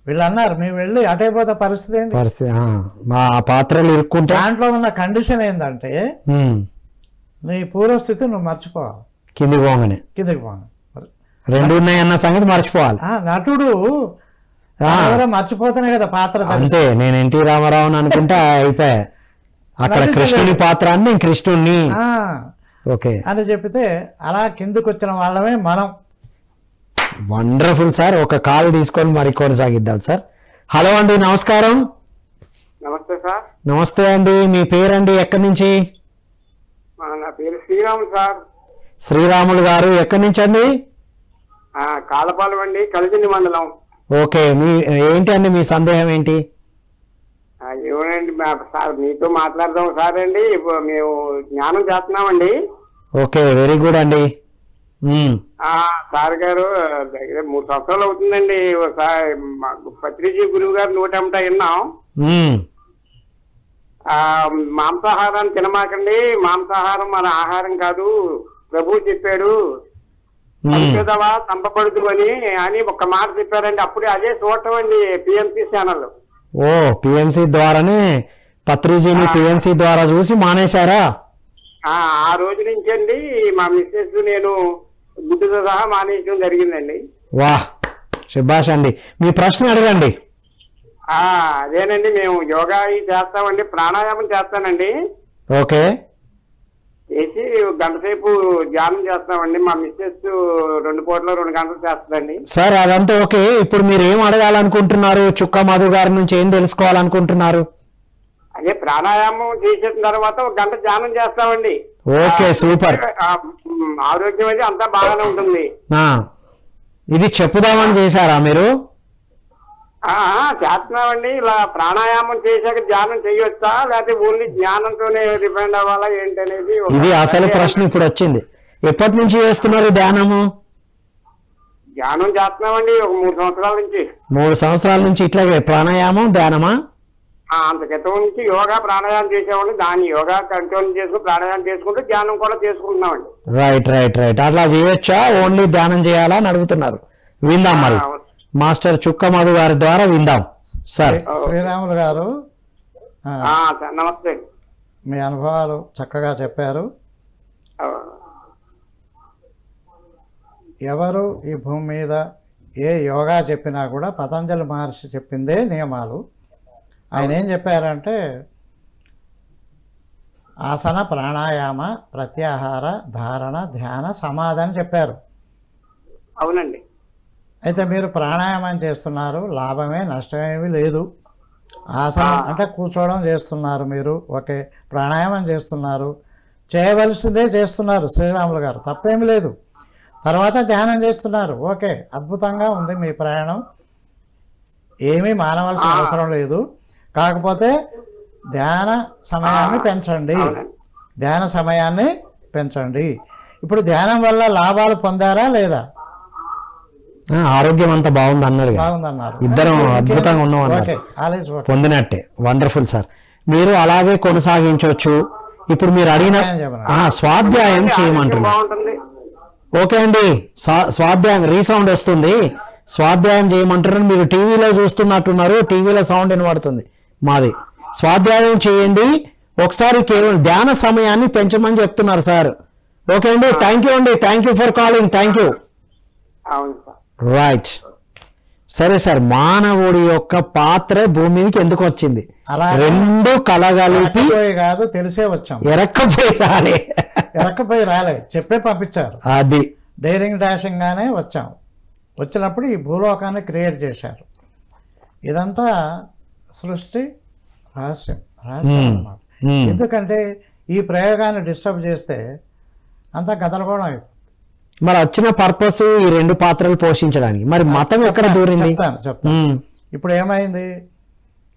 వీళ్ళు అన్నారు మేము వెళ్ళి అటైపోతే పరిస్థితి ఏంటి, మా పాత్రలు ఇరుక్కుంటే. దాంట్లో ఉన్న కండిషన్ ఏంటంటే నీ పూర్వస్థితి నువ్వు మర్చిపోవాలి, కిందికి పోగానే రెండు ఉన్నాయన్న సంగతి మర్చిపోవాలి. నటుడు మర్చిపోతానే కదా పాత్ర. అంతే, నేను ఎన్టీ రామారావు అనుకుంటే అయిపోయా, అక్కడ కృష్ణుని పాత్ర అని నేను కృష్ణుణ్ణి ఓకే అని చెప్పితే అలా కిందకు వచ్చిన వాళ్ళమే మనం. Wonderful sir. ఒక కాల్ తీసుకొని మరి కొనసాగిద్దాం సార్. హలో అండి, నమస్కారం. నమస్తే సార్. నమస్తే అండి, మీ పేరండి, ఎక్కడి నుంచి? నా పేరు శ్రీరాములు సార్. శ్రీరాములు గారు ఎక్కడి నుంచి అండి? కాలపాలెం అండి, కలిజిండి మండలం. ఓకే, మీ ఏంటి అండి మీ సందేహం ఏంటి? ఏమోనండి సార్, మీతో మాట్లాడదాం సార్ అండి. మేము జ్ఞానం చేస్తున్నామండి. ఓకే, వెరీ గుడ్ అండి. సార్ గారు దగ్గర 3 సంవత్సరాలు అవుతుందండి. ఒకసారి పత్రిజీ గురువు గారు 100 విన్నాం. మాంసాహారాన్ని తినమాకండి, మాంసాహారం మన ఆహారం కాదు, ప్రభువు చెప్పాడు, చంపదవా చంపబడుతు అని ఒక్క మాట చెప్పారండి. అప్పుడే అదే చూడటం అండి పిఎంసి ఛానల్. ఓ, పిఎంసి ద్వారానే పత్రిజీని పిఎంసి ద్వారా చూసి మానేశారా? ఆ రోజు నుంచి అండి మా మిస్సెస్ నేను గుడ్డుతో సహా మానేయడం జరిగిందండి. వాహ్, శుభాష్ అండి. మీ ప్రశ్న అడగండి. అదేనండి, మేము యోగా చేస్తామండి, ప్రాణాయామం చేస్తానండి. ఓకే, చేసి 1 గంట సేపు ధ్యానం చేస్తామండి. మా మిస్సెస్ 2 పూటలు 2 గంటలు చేస్తుందండి. సార్ అదంతా ఓకే. ఇప్పుడు మీరు ఏం అడగాలనుకుంటున్నారు? చుక్క మధు గారి నుంచి ఏం తెలుసుకోవాలనుకుంటున్నారు? అదే ప్రాణాయామం చేసిన తర్వాత 1 గంట ధ్యానం చేస్తామండి. Okay, super. ఆరోగ్యం అయితే అంతా బాగానే ఉంటుంది. ఇది చెప్పుదామని చేశారా మీరు? చేస్తున్నామండి. ఇలా ప్రాణాయామం చేశాక ధ్యానం చేయొచ్చా, లేకపోతే ఓన్లీ జ్ఞానంతోనే డిపెండ్ అవ్వాలా ఏంటనేది ఇది అసలు ప్రశ్న ఇప్పుడు వచ్చింది. ఎప్పటి నుంచి చేస్తున్నారు ధ్యానము? ధ్యానం చేస్తున్నామండి ఒక 3 సంవత్సరాల నుంచి. 3 సంవత్సరాల నుంచి ఇట్లాగే ప్రాణాయామం ధ్యానమా? అంత క్రితం నుంచి యోగా ప్రాణాయామం చేసామండి. దాన్ని యోగా కంట్రోల్ చేసుకుని ప్రాణాయామం చేసుకుంటూ ధ్యానం కూడా చేసుకుంటున్నామండి. Right right right. అట్లా చేయొచ్చా, ఓన్లీ ధ్యానం చేయాలా అని అడుగుతున్నారు. విందాం మరి, మాస్టర్ చుక్క మధు గారి ద్వారా విందాం. సరే, శ్రీరాములు గారు నమస్తే. మీ అనుభవాలు చక్కగా చెప్పారు. ఎవరు ఈ భూమి మీద ఏ యోగా చెప్పినా కూడా పతంజలి మహర్షి చెప్పిందే నియమాలు. ఆయన ఏం చెప్పారంటే ఆసన, ప్రాణాయామ, ప్రత్యాహార, ధారణ, ధ్యాన, సమాధి అని చెప్పారు. అవునండి. అయితే మీరు ప్రాణాయామం చేస్తున్నారు, లాభమే నష్టమేమీ లేదు. ఆసనం అంటే కూర్చోవడం చేస్తున్నారు మీరు, ఓకే. ప్రాణాయామం చేస్తున్నారు, చేయవలసిందే చేస్తున్నారు శ్రీరాములు గారు, తప్పేమీ లేదు. తర్వాత ధ్యానం చేస్తున్నారు, ఓకే, అద్భుతంగా ఉంది మీ ప్రయాణం, ఏమీ మానవలసిన అవసరం లేదు. కాకపోతే ధ్యాన సమయాన్ని పెంచండి, ధ్యాన సమయాన్ని పెంచండి. ఇప్పుడు ధ్యానం వల్ల లాభాలు పొందారా లేదా? ఆరోగ్యం అంతా బాగుంది అన్నారు, బాగుందన్నారు. ఇద్దరం అద్భుతంగా ఉన్నాం, పొందినట్టే. Wonderful sir. మీరు అలాగే కొనసాగించవచ్చు. ఇప్పుడు మీరు అడిగిన స్వాధ్యాయం చేయమంటున్నారు. ఓకే అండి, స్వాధ్యాయం రీసౌండ్ వస్తుంది, స్వాధ్యాయం చేయమంటున్నారు. మీరు టీవీలో చూస్తున్నట్టున్నారు, టీవీలో సౌండ్ వినబడుతుంది. మాది స్వాధ్యాయం చేయండి ఒకసారి, కేవలం ధ్యాన సమయాన్ని పెంచమని చెప్తున్నారు సార్. ఓకే అండి, థ్యాంక్ యూ అండి, thank you for calling, thank you. Right. సరే సార్, మానవుడి యొక్క పాత్ర భూమి మీదకి ఎందుకు వచ్చింది? రెండు కలగలిపి కాదు, తెలిసే వచ్చాం. ఎరక్కపోయి రాలే, చెప్పే పంపించారు. అది డైరింగ్ డాషింగ్ గానే వచ్చాం. వచ్చినప్పుడు ఈ భూలోకాన్ని క్రియేట్ చేశారు. ఇదంతా సృష్టి రహస్యం అన్నమాట. ఎందుకంటే ఈ ప్రయోగాన్ని డిస్టర్బ్ చేస్తే అంతా గదలగోళం అయిపోతుంది. మరి వచ్చిన పర్పస్ ఈ 2 పాత్రలు పోషించడానికి. మరి మతం ఎక్కడ దూరింది? చెప్తాను. ఇప్పుడు ఏమైంది,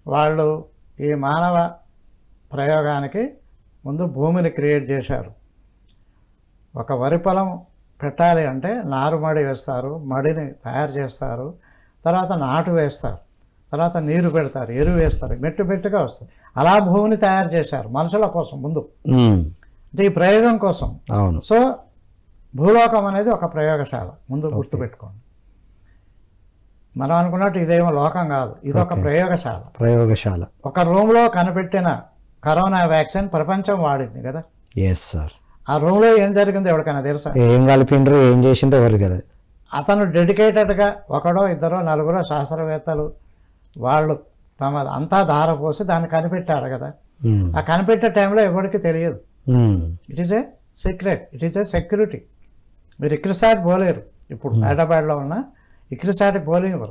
వాళ్ళు ఈ మానవ ప్రయోగానికి ముందు భూమిని క్రియేట్ చేశారు. ఒక వరి పొలం పెట్టాలి అంటే నారుమడి వేస్తారు, మడిని తయారు చేస్తారు, తర్వాత నాటు వేస్తారు, తర్వాత నీరు పెడతారు, ఎరువు వేస్తారు, మెట్టుగా వస్తుంది. అలా భూమిని తయారు చేశారు మనుషుల కోసం ముందు, అంటే ఈ ప్రయోగం కోసం. అవును. సో భూలోకం అనేది ఒక ప్రయోగశాల, ముందు గుర్తుపెట్టుకోండి. మనం అనుకున్నట్టు ఇదేమో లోకం కాదు, ఇది ఒక ప్రయోగశాల. ఒక రూమ్లో కనిపెట్టిన కరోనా వ్యాక్సిన్ ప్రపంచం వాడింది కదా. Yes sir. ఆ రూమ్లో ఏం జరిగిందో ఎవరికైనా తెలుసా? ఏం కలిపిండ్రు, ఏం చేసిండ్రో ఎవరికి తెలియదు. అతను డెడికేటెడ్గా ఒకడో ఇద్దరో నలుగురో శాస్త్రవేత్తలు వాళ్ళు తమ అంతా ధారపోసి దాన్ని కనిపెట్టారు కదా. ఆ కనిపెట్టే టైంలో ఎవరికి తెలియదు. It is a secret, it is a security. మీరు ఇక్రిసాట్ పోలేరు. ఇప్పుడు హైదరాబాద్లో ఉన్న ఇక్రిసాట్కి పోలేరు,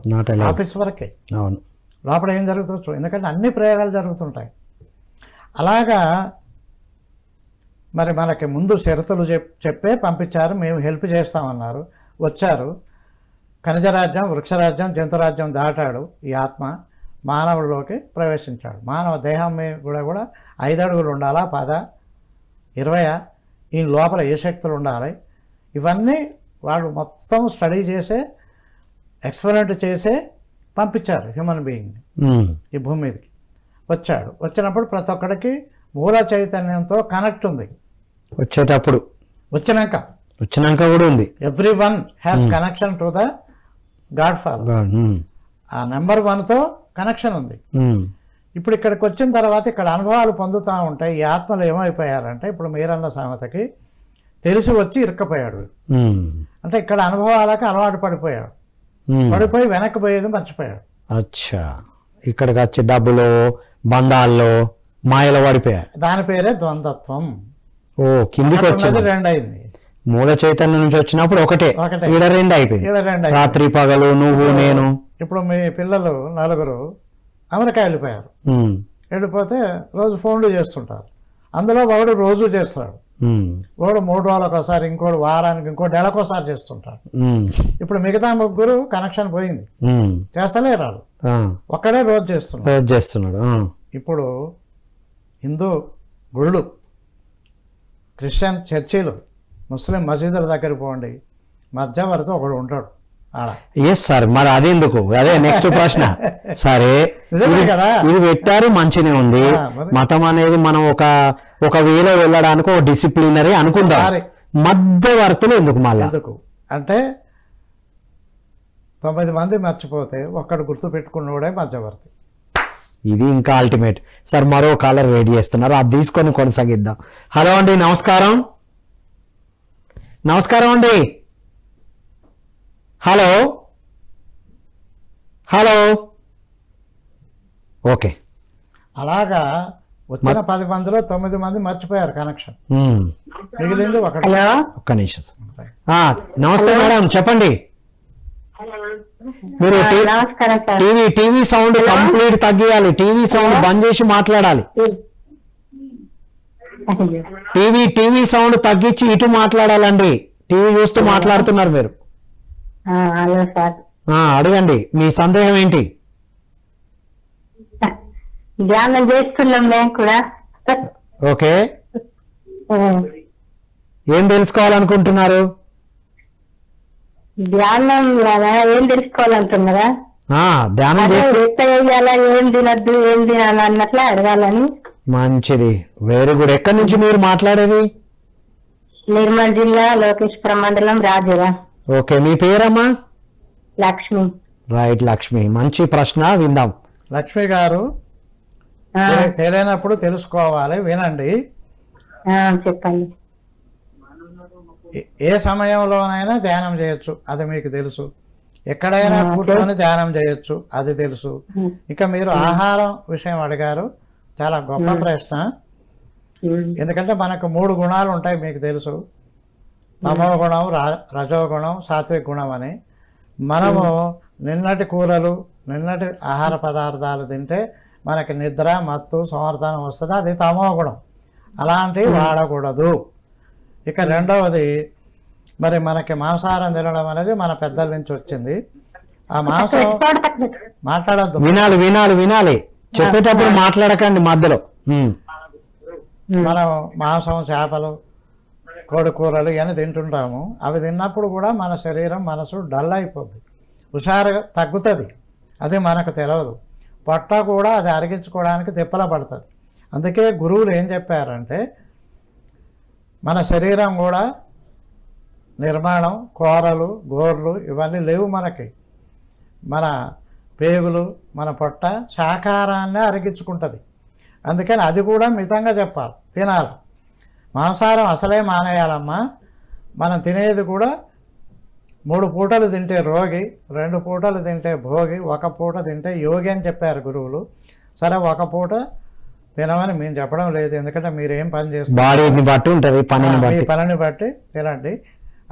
ఆఫీస్ వరకే. అవును. లోపల ఏం జరుగుతుందో, ఎందుకంటే అన్ని ప్రయోగాలు జరుగుతుంటాయి. అలాగా మరి మనకి ముందు షరతులు చెప్పే పంపించారు, మేము హెల్ప్ చేస్తామన్నారు. వచ్చారు, ఖనిజరాజ్యం, వృక్షరాజ్యం, జంతురాజ్యం దాటాడు. ఈ ఆత్మ మానవుల్లోకి ప్రవేశించాడు. మానవ దేహం కూడా 5 అడుగులు ఉండాలా, 10, 20, ఈ లోపల ఏ శక్తులు ఉండాలి, ఇవన్నీ వాళ్ళు మొత్తం స్టడీ చేసే, ఎక్స్పెరిమెంట్ చేసే పంపించారు హ్యూమన్ బీయింగ్ని ఈ భూమి మీదకి. వచ్చాడు. వచ్చినప్పుడు ప్రతి ఒక్కడికి మూల చైతన్యంతో కనెక్ట్ ఉంది. వచ్చేటప్పుడు, వచ్చినాక కూడా ఉంది. Every one has connection to the God father. ఆ నెంబర్ 1తో కనెక్షన్ ఉంది. ఇప్పుడు ఇక్కడికి వచ్చిన తర్వాత ఇక్కడ అనుభవాలు పొందుతూ ఉంటాయి. ఈ ఆత్మలు ఏమైపోయారంటే, ఇప్పుడు మీరన్న సామెతకి తెలిసి వచ్చి ఇరుక్కపోయాడు. అంటే ఇక్కడ అనుభవాలకు అలవాటు పడిపోయాడు. పడిపోయి వెనక్కి పోయేది మర్చిపోయాడు. అచ్చా, ఇక్కడికి వచ్చి డబ్బులో, బంధాల్లో, మాయలో పడిపోయారు. దాని పేరే ద్వంద్వత్వం. ఓ, కిందికి వచ్చింది, 2 అయింది. మూల చైతన్యం నుంచి వచ్చినప్పుడు ఒకటే, ఈడ 2 అయిపోయింది. రాత్రి పగలు, నువ్వు నేను. ఇప్పుడు మీ పిల్లలు 4 అమెరికా వెళ్ళిపోయారు. వెళ్ళిపోతే రోజు ఫోన్లు చేస్తుంటారు. అందులో వాడు రోజు చేస్తాడు, వాడు 3 రోజులకు ఒకసారి, ఇంకోటి వారానికి, ఇంకోటి నెలకోసారి చేస్తుంటాడు. ఇప్పుడు మిగతా 3 కనెక్షన్ పోయింది, చేస్తలేరు వాళ్ళు. ఒక్కడే రోజు చేస్తున్నాడు. ఇప్పుడు హిందూ గుళ్ళు, క్రిస్టియన్ చర్చిలు, ముస్లిం మసీదుల దగ్గర పోండి, మధ్యవర్తి ఒకడు ఉంటాడు ఆడ. ఎస్ సార్, మరి అదెందుకు, అదే నెక్స్ట్ ప్రశ్న. సరే, ఇది పెట్టారు, మంచినే ఉంది. మతం అనేది మనం ఒక వేలో వెళ్ళడానికి ఒక డిసిప్లినరీ అనుకుంటాం. మధ్యవర్తులు ఎందుకు మళ్ళీ? ఎందుకు అంటే 9 మంది మర్చిపోతే ఒక్కడు గుర్తు పెట్టుకున్నవాడే మధ్యవర్తి. ఇది ఇంకా అల్టిమేట్. సార్, మరో కాలర్ వెయిట్ చేస్తున్నారు, అది తీసుకొని కొనసాగిద్దాం. హలో అండి, నమస్కారం. నమస్కారం అండి. Hello hello. ఓకే, అలాగా వచ్చిన 10 మందిలో 9 మంది మర్చిపోయారు కనెక్షన్, మిగిలింది ఒకటి. ఒక్క నిమిషం. నమస్తే మేడం, చెప్పండి. మీరు టీవీ సౌండ్ కంప్లీట్ తగ్గియాలి, టీవీ సౌండ్ బంద్ చేసి మాట్లాడాలి. టీవీ సౌండ్ తగ్గించి ఇటు మాట్లాడాలండి. టీవీ చూస్తూ మాట్లాడుతున్నారు మీరు. అడగండి, మీ సందేహం ఏంటి? ధ్యానం చేస్తున్నాం మేము కూడా. ఓకే, ఏం తెలుసుకోవాలనుకుంటున్నారు? ధ్యానం ఏం తెలుసుకోవాలంటున్నారా? ధ్యానం చేస్తే ఏం తినద్దు, ఏం తినాలి అన్నట్లు అడగాలని. మంచిది, వెరీ గుడ్. ఎక్కడి నుంచి మీరు మాట్లాడేది? నిర్మల్ జిల్లా, లోకేశ్వరం మండలం, రాజురా. ఓకే, మీ పేరమ్మా? లక్ష్మి. రైట్, లక్ష్మి, మంచి ప్రశ్న, విందాం. లక్ష్మి గారు, తెలియనప్పుడు తెలుసుకోవాలి, వినండి. చెప్పండి. ఏ సమయంలోనైనా ధ్యానం చేయొచ్చు, అది మీకు తెలుసు. ఎక్కడైనా కూర్చొని ధ్యానం చేయొచ్చు, అది తెలుసు. ఇక మీరు ఆహారం విషయం అడిగారు, చాలా గొప్ప ప్రశ్న. ఎందుకంటే మనకు 3 గుణాలు ఉంటాయి, మీకు తెలుసు. తమో గుణం, రజో గుణం, సాత్విక గుణం అని. మనము నిన్నటి కూరలు, నిన్నటి ఆహార పదార్థాలు తింటే మనకి నిద్ర, మత్తు, సంవర్ధనం వస్తుంది, అది తమో గుణం. అలాంటివి వాడకూడదు. ఇక రెండవది, మరి మనకి మాంసాహారం తినడం అనేది మన పెద్దల నుంచి వచ్చింది. ఆ మాంసం మాట్లాడద్దు, వినాలి. చెప్పేటప్పుడు మాట్లాడకండి మధ్యలో. మనం మాంసం, చేపలు, కోడి కూరలు ఇవన్నీ తింటుంటాము. అవి తిన్నప్పుడు కూడా మన శరీరం, మనసు డల్ అయిపోద్ది, హుషారుగా తగ్గుతుంది. అది మనకు తెలియదు. పొట్ట కూడా అది అరిగించుకోవడానికి తిప్పల పడుతుంది. అందుకే గురువులు ఏం చెప్పారంటే మన శరీరం కూడా నిర్మాణం, కూరలు, గోర్లు ఇవన్నీ లేవు మనకి. మన పేగులు, మన పొట్ట శాకాహారాన్ని అరిగించుకుంటుంది. అందుకని అది కూడా మితంగా చెప్పాలి, తినాలి. మాంసాహారం అసలే మానేయాలమ్మా. మనం తినేది కూడా 3 పూటలు తింటే రోగి, 2 పూటలు తింటే భోగి, 1 పూట తింటే యోగి అని చెప్పారు గురువులు. సరే, 1 పూట తినమని మేము చెప్పడం లేదు, ఎందుకంటే మీరు ఏం పని చేస్తారు, బాడీని బట్టి ఉంటుంది, పనిని బట్టి తినండి.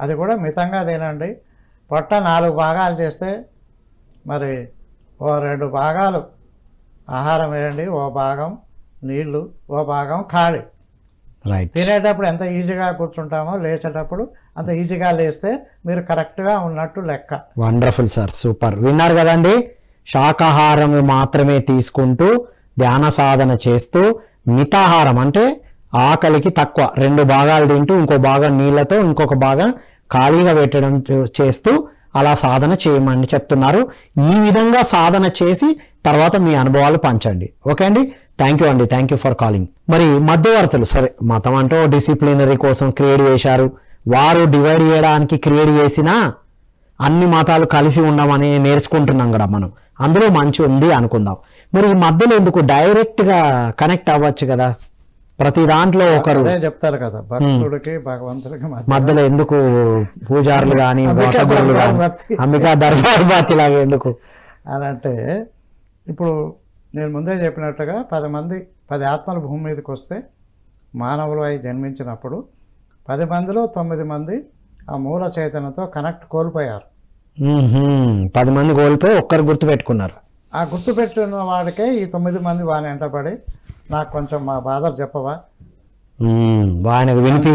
అది కూడా మితంగా తినండి. పొట్ట 4 భాగాలు చేస్తే మరి ఓ 2 భాగాలు ఆహారం వేయండి, ఓ భాగం నీళ్లు, ఓ భాగం ఖాళీ. రైట్. తినేటప్పుడు ఎంత ఈజీగా కూర్చుంటామో లేచేటప్పుడు అంత ఈజీగా లేస్తే మీరు కరెక్ట్గా ఉన్నట్టు లెక్క. Wonderful sir, super. విన్నారు కదండి, శాకాహారం మాత్రమే తీసుకుంటూ ధ్యాన సాధన చేస్తూ మితాహారం అంటే ఆకలికి తక్కువ 2 భాగాలు తింటూ ఇంకో భాగం నీళ్లతో ఇంకొక భాగం ఖాళీగా పెట్టడం చేస్తూ అలా సాధన చేయమని చెప్తున్నారు. ఈ విధంగా సాధన చేసి తర్వాత మీ అనుభవాలు పంచండి. ఓకే అండి, థ్యాంక్ యూ అండి, థ్యాంక్ యూ ఫర్ కాలింగ్. మరి మధ్యవర్తులు, సరే మతం అంటూ డిసిప్లినరీ కోసం క్రియేట్ చేశారు, వారు డివైడ్ చేయడానికి క్రియేట్ చేసినా అన్ని మతాలు కలిసి ఉండమని నేర్చుకుంటున్నాం కదా మనం, అందులో మంచి ఉంది అనుకుందాం. మరి ఈ మధ్యలో ఎందుకు డైరెక్ట్గా కనెక్ట్ అవ్వచ్చు కదా, ప్రతి దాంట్లో ఒకరు అదే చెప్తారు కదా, భక్తుడికి భగవంతుడికి మధ్యలో ఎందుకు పూజారులు కానీ అంబికా దర్బార్ బాతి లాగా ఎందుకు అని అంటే, ఇప్పుడు నేను ముందే చెప్పినట్టుగా 10 ఆత్మలు భూమి మీదకి వస్తే మానవులు అయి జన్మించినప్పుడు 10 మందిలో 9 మంది ఆ మూల చైతన్యంతో కనెక్ట్ కోల్పోయారు. 10 మంది కోల్పోయి ఒక్కరు గుర్తు పెట్టుకున్నారు. ఆ గుర్తు పెట్టిన వాడికే ఈ 9 మంది వాని వెంటబడి నాకు కొంచెం మా బాధలు చెప్పవా, ఆయనకు వినిపి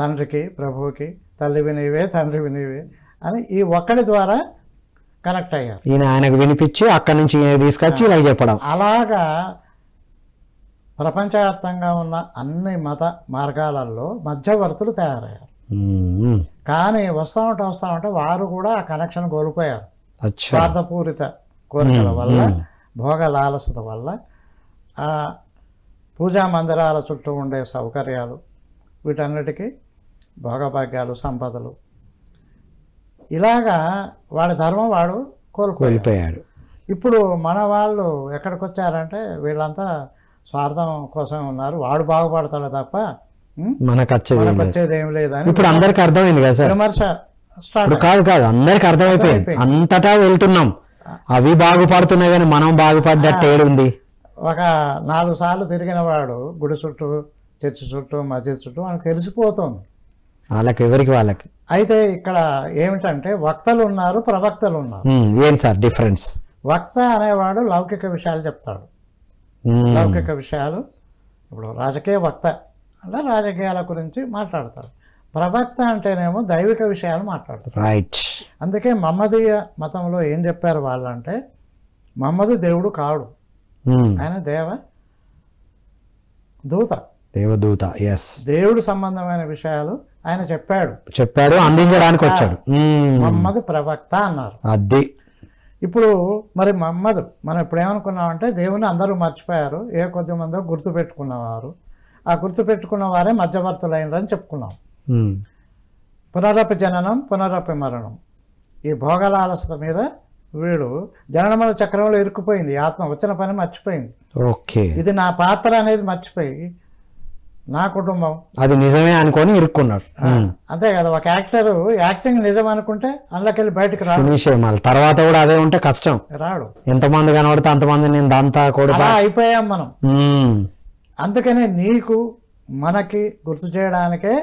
తండ్రికి, ప్రభువుకి, తల్లి వినివే, తండ్రి వినివే అని ఈ ఒక్కడి ద్వారా కనెక్ట్ అయ్యారు. ఈయన ఆయనకు వినిపించి అక్కడి నుంచి తీసుకొచ్చి ఇలా చెప్పడం. అలాగా ప్రపంచవ్యాప్తంగా ఉన్న అన్ని మత మార్గాలలో మధ్యవర్తులు తయారయ్యారు. కానీ వస్తూ ఉంటే వారు కూడా ఆ కనెక్షన్ కోల్పోయారు. స్వార్థపూరిత కోరికల వల్ల, భోగ లాలసత వల్ల, ఆ పూజా మందిరాల చుట్టూ ఉండే సౌకర్యాలు, వీటన్నిటికీ భోగభాగ్యాలు, సంపదలు, ఇలాగా వాడి ధర్మం వాడు కోల్పోయాడు. ఇప్పుడు మన వాళ్ళు ఎక్కడికి వచ్చారంటే వీళ్ళంతా స్వార్థం కోసం ఉన్నారు, వాడు బాగుపడతాడు తప్ప మనకు వచ్చేది ఏం లేదని ఇప్పుడు అందరికి అర్థమైంది కదా సార్. విమర్శ స్టార్ట్ కాదు అందరికి అర్థమైపోయింది, అంతటా వెళ్తున్నాం, అవి బాగుపడుతున్నాయి కానీ మనం బాగుపడ్డట్టు ఏడుంది. ఒక 4 సార్లు తిరిగిన వాడు గుడి చుట్టూ, చర్చి చుట్టూ, మస్జిద్ చుట్టూ మనకు తెలిసిపోతుంది వాళ్ళకి, ఎవరికి వాళ్ళకి. అయితే ఇక్కడ ఏమిటంటే వక్తలు ఉన్నారు, ప్రవక్తలు ఉన్నారు. ఏంటి సార్ డిఫరెన్స్? వక్త అనేవాడు లౌకిక విషయాలు చెప్తాడు, లౌకిక విషయాలు. ఇప్పుడు రాజకీయ వక్త అంటే రాజకీయాల గురించి మాట్లాడతాడు. ప్రవక్త అంటేనేమో దైవిక విషయాలు మాట్లాడతాడు. రైట్. అందుకే మహమ్మదీయ మతంలో ఏం చెప్పారు వాళ్ళంటే, మహమ్మదు దేవుడు కాడు, ఆయన దేవదూత. దేవుడు సంబంధమైన విషయాలు ఆయన చెప్పాడు, అందించడానికి వచ్చాడు. మహమ్మద్ ప్రవక్త అన్నారు. అది ఇప్పుడు మరి మహమ్మద్ మనం ఇప్పుడు ఏమనుకున్నామంటే దేవుని అందరూ మర్చిపోయారు, ఏ కొద్ది మందో గుర్తు పెట్టుకున్నవారు, ఆ గుర్తు పెట్టుకున్న వారే మధ్యవర్తులైనరని చెప్పుకున్నాం. పునరపి జననం, పునరపి మరణం, ఈ భోగలాలసత మీద వీడు జననమల చక్రంలో ఇరుక్కుపోయింది. ఆత్మ వచ్చిన పని మర్చిపోయింది. ఓకే, ఇది నా పాత్ర అనేది మర్చిపోయి నా కుటుంబం అది నిజమే అనుకొని ఇరుక్కున్నాడు. అంతే కదా, ఒక యాక్టర్ యాక్టింగ్ నిజం అనుకుంటే అందులోకెళ్ళి బయటకు రాడు. తర్వాత కూడా అదే ఉంటే కష్టం, రాడు. ఎంతమంది కనబడితే అంతమంది నేను దాంతా కూడా అయిపోయాం మనం. అందుకనే నీకు మనకి గుర్తు చేయడానికే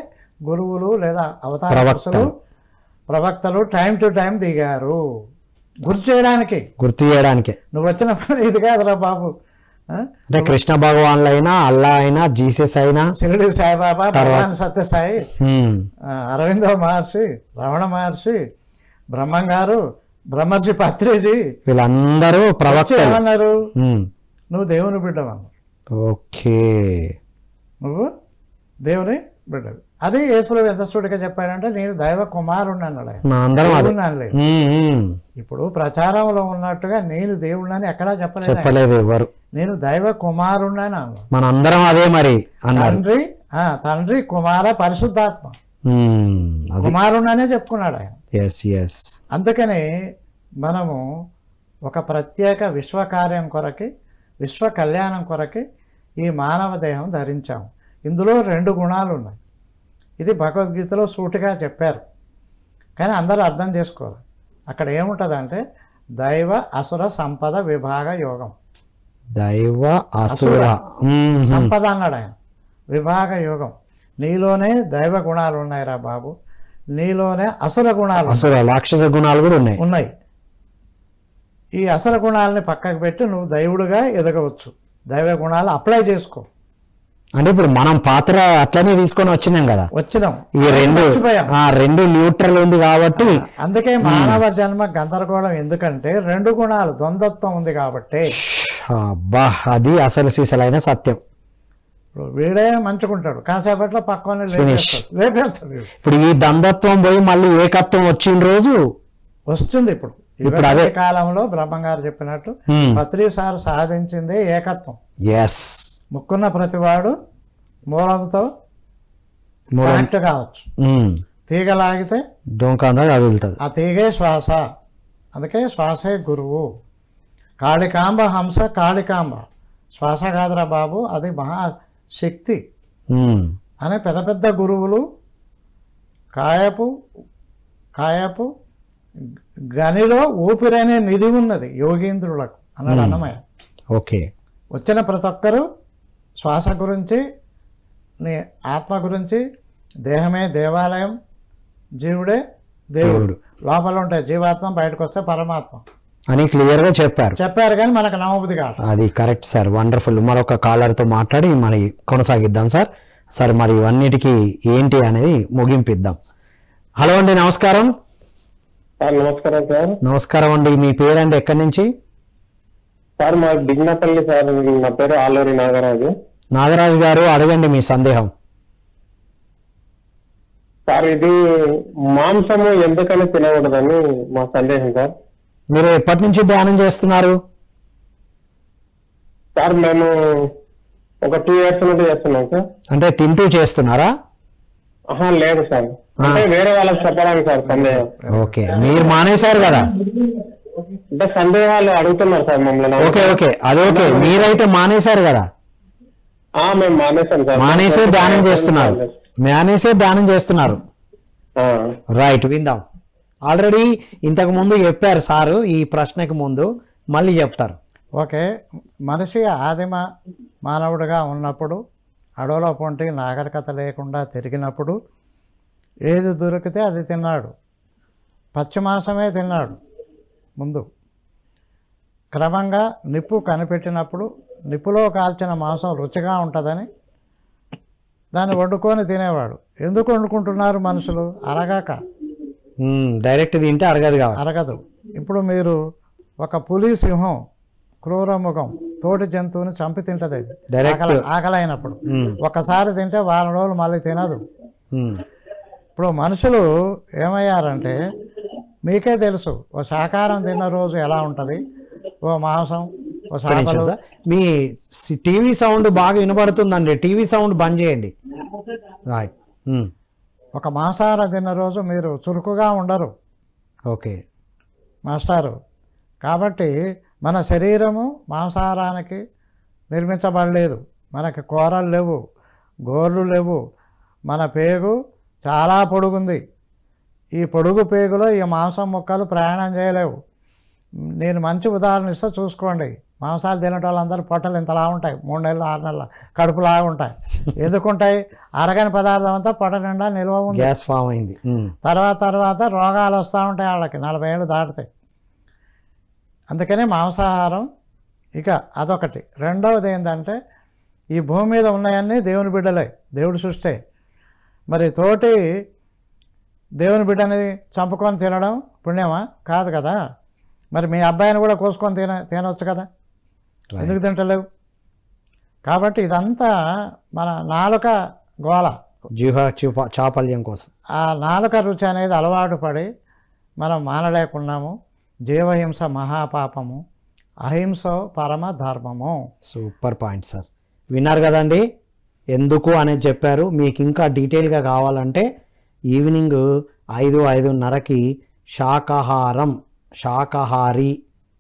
గురువులు లేదా అవతార ప్రవక్తలు టైం టు టైం దిగారు, గుర్తు చేయడానికి. నువ్వు వచ్చిన పని ఇది కాదురా బాబు. అంటే కృష్ణ భగవాన్లు అయినా, అల్లా అయినా, జీసస్ అయినా, షిరిడి సాయిబాబా, భగవాన్ సత్యసాయి, అరవిందో మహర్షి, రమణ మహర్షి, బ్రహ్మంగారు, బ్రహ్మర్షి పత్రిజీ, వీళ్ళందరూ ప్రవక్తలు. ఏమన్నారు? నువ్వు దేవుని బిడ్డవన్నాడు. ఓకే. నువ్వు దేవుని బిడ్డవి. అది యేసుప్రభు ఎంత సూటిగా చెప్పాడంటే నేను దైవ కుమారుణ్ణి అన్నాడు ఆయన. అందరం అదే. దేవుణ్ణి అనలేదు. ఇప్పుడు ప్రచారంలో ఉన్నట్టుగా నేను దేవుణ్ణని ఎక్కడా చెప్పలేదు ఆయన. చెప్పలేదు ఎవరు. నేను దైవ కుమారుణ్ణి అని అన్నాడు. మనందరం అదే మరి అన్నాడు. తండ్రి కుమార పరిశుద్ధాత్మ కుమారుణ్ణనే చెప్పుకున్నాడు ఆయన. ఎస్. అందుకని మనము ఒక ప్రత్యేక విశ్వకార్యం కొరకి, విశ్వ కళ్యాణం కొరకి ఈ మానవ దేహం ధరించాము. ఇందులో 2 గుణాలు ఉన్నాయి. ఇది భగవద్గీతలో సూటిగా చెప్పారు, కానీ అందరూ అర్థం చేసుకోవాలి. అక్కడ ఏముంటుందంటే దైవ అసుర సంపద విభాగ యోగం. దైవ అసుర సంపద అన్నాడు ఆయన, విభాగ యోగం. నీలోనే దైవ గుణాలు ఉన్నాయిరా బాబు, నీలోనే అసుర గుణాలు, అసుర రాక్షస గుణాలు కూడా ఉన్నాయి. ఈ అసుర గుణాలని పక్కకు పెట్టి నువ్వు దైవుడుగా ఎదగవచ్చు. దైవ గుణాలు అప్లై చేసుకో. అంటే ఇప్పుడు మనం పాత్ర అట్లనే తీసుకొని వచ్చినాం కదా, ఈ రెండు న్యూట్రల్ ఉంది కాబట్టి. అందుకే మానవ జన్మ గందరగోళం. ఎందుకంటే 2 గుణాలు ద్వంద్వత్వం ఉంది కాబట్టి. అబ్బా, అది అసలు సీసలైన సత్యం. వీడే మంచుకుంటాడు, కాసేపట్లో పక్కన లేపేస్తాడు. ఇప్పుడు ఈ ద్వంద్వత్వం పోయి మళ్ళీ ఏకత్వం వచ్చిన రోజు వస్తుంది. ఇప్పుడు అదే కాలంలో బ్రహ్మంగారు చెప్పినట్టు పత్రిసారు సాధించిందే ఏకత్వం. ముక్కున్న ప్రతివాడు మూలంతో కనెక్ట్ కావచ్చు. తీగ లాగితే కదులుతుంది, ఆ తీగే శ్వాస. అందుకే శ్వాసే గురువు. కాళికాంబ హంస, కాళికాంబ శ్వాస కాదురా బాబు, అది మహాశక్తి అనే పెద్ద పెద్ద గురువులు కాయపు గనిలో ఊపిరనే నిధి ఉన్నది యోగీంద్రులకు అన్నాడు అన్నమయ్య. ఓకే. వచ్చిన ప్రతి ఒక్కరూ శ్వాస గురించి, నీ ఆత్మ గురించి, దేహమే దేవాలయం, జీవుడే దేవుడు, లోపల ఉంటాయి జీవాత్మ, బయటకు వస్తే పరమాత్మ అని క్లియర్గా చెప్పారు కానీ మనకు నమ్మబుద్ధి కాదు. అది కరెక్ట్ సార్, వండర్ఫుల్. మరొక కాలర్తో మాట్లాడి మరి కొనసాగిద్దాం సార్. మరి ఇవన్నిటికీ ఏంటి అనేది ముగింపిద్దాం. హలో అండి, నమస్కారం. నమస్కారం సార్. నమస్కారం అండి, మీ పేరండి, ఎక్కడి నుంచి? సార్ మా దిగ్నపల్లి సార్, నా పేరు ఆలూరి నాగరాజు. నాగరాజు గారు, అడగండి మీ సందేహం. సార్ ఇది మాంసము ఎందుకని తినకూడదని మా సందేహం సార్. మీరు ఎప్పటి నుంచి ధ్యానం చేస్తున్నారు? సార్ మేము ఒక 2 years నుండి చేస్తున్నాం సార్. అంటే తింటూ చేస్తున్నారా? లేదు సార్, అంటే వేరే వాళ్ళకి చెప్పడానికి సార్ సందేహం. ఓకే, మీరు మానేశారు కదా, అంటే సందేహాలు అడుగుతున్నారు సార్ మమ్మల్ని. ఓకే, అదొకే. మీరైతే మానేశారు కదా? మేము మానేశాం సార్. మానేసే ధ్యానం చేస్తున్నారు. రైట్, విందాం. ఆల్రెడీ ఇంతకు ముందు చెప్పారు సారు, ఈ ప్రశ్నకు ముందు మళ్ళీ చెప్తారు. ఓకే. మనిషి ఆదిమ మానవుడిగా ఉన్నప్పుడు, అడవులో పొంటి నాగరికత లేకుండా తిరిగినప్పుడు ఏది దొరికితే అది తిన్నాడు. పచ్చి మాంసమే తిన్నాడు ముందు. క్రమంగా నిప్పు కనిపెట్టినప్పుడు నిప్పులో కాల్చిన మాంసం రుచిగా ఉంటుందని దాన్ని వండుకొని తినేవాడు. ఎందుకు వండుకుంటున్నారు మనుషులు? అరగాక. డైరెక్ట్ తింటే అరగదు. ఇప్పుడు మీరు ఒక పులి, సింహం, క్రూరముఖం తోటి జంతువుని చంపి తింటది. ఆకలి అయినప్పుడు ఒకసారి తింటే వారం రోజులు మళ్ళీ తినదు. ఇప్పుడు మనుషులు ఏమయ్యారంటే, మీకే తెలుసు ఓ శాకాహారం తిన్న రోజు ఎలా ఉంటుంది, ఓ మాంసం, ఓ చేపలు. మీ టీవీ సౌండ్ బాగా వినబడుతుందండి, టీవీ సౌండ్ బంద్ చేయండి. రైట్. ఒక మాంసాహారం తిన్న రోజు మీరు చురుకుగా ఉండరు. ఓకే మాస్టారు. కాబట్టి మన శరీరము మాంసాహారానికి నిర్మించబడలేదు. మనకి కూరలు లేవు, గోర్లు లేవు. మన పేగు చాలా పొడుగుంది. ఈ పొడుగు పేగులో ఈ మాంసం ముక్కలు ప్రయాణం చేయలేవు. నేను మంచి ఉదాహరణ ఇస్తే చూసుకోండి. మాంసాలు తినటం వాళ్ళందరూ పొట్టలు ఇంతలా ఉంటాయి, 3 నెలలు 6 నెలల కడుపులాగా ఉంటాయి. ఎందుకుంటాయి? అరగని పదార్థం అంతా పొట్ట నిండా నిల్వ ఉంది, గ్యాస్ ఫామ్ అయింది. తర్వాత రోగాలు వస్తూ ఉంటాయి వాళ్ళకి 40 ఏళ్ళు దాటితే. అందుకనే మాంసాహారం. ఇక అదొకటి. రెండవది ఏంటంటే, ఈ భూమి మీద ఉన్నాయన్నీ దేవుని బిడ్డలే, దేవుడి సృష్టి. మరి తోటి దేవుని బిడ్డని చంపుకొని తినడం పుణ్యమా? కాదు కదా. మరి మీ అబ్బాయిని కూడా కోసుకొని తినవచ్చు కదా. ఎందుకు తింటలేవు? కాబట్టి ఇదంతా మన నాలుక గోల, జీవ చాపల్యం కోసం. ఆ నాలుక రుచి అనేది అలవాటు పడి మనం మానలేకున్నాము. జీవహింస మహాపాపము, అహింస పరమ ధర్మము. Super point sir. విన్నారు కదండి, ఎందుకు అనేది చెప్పారు. మీకు ఇంకా డీటెయిల్గా కావాలంటే ఈవినింగ్ 5-5:30కి శాకాహారి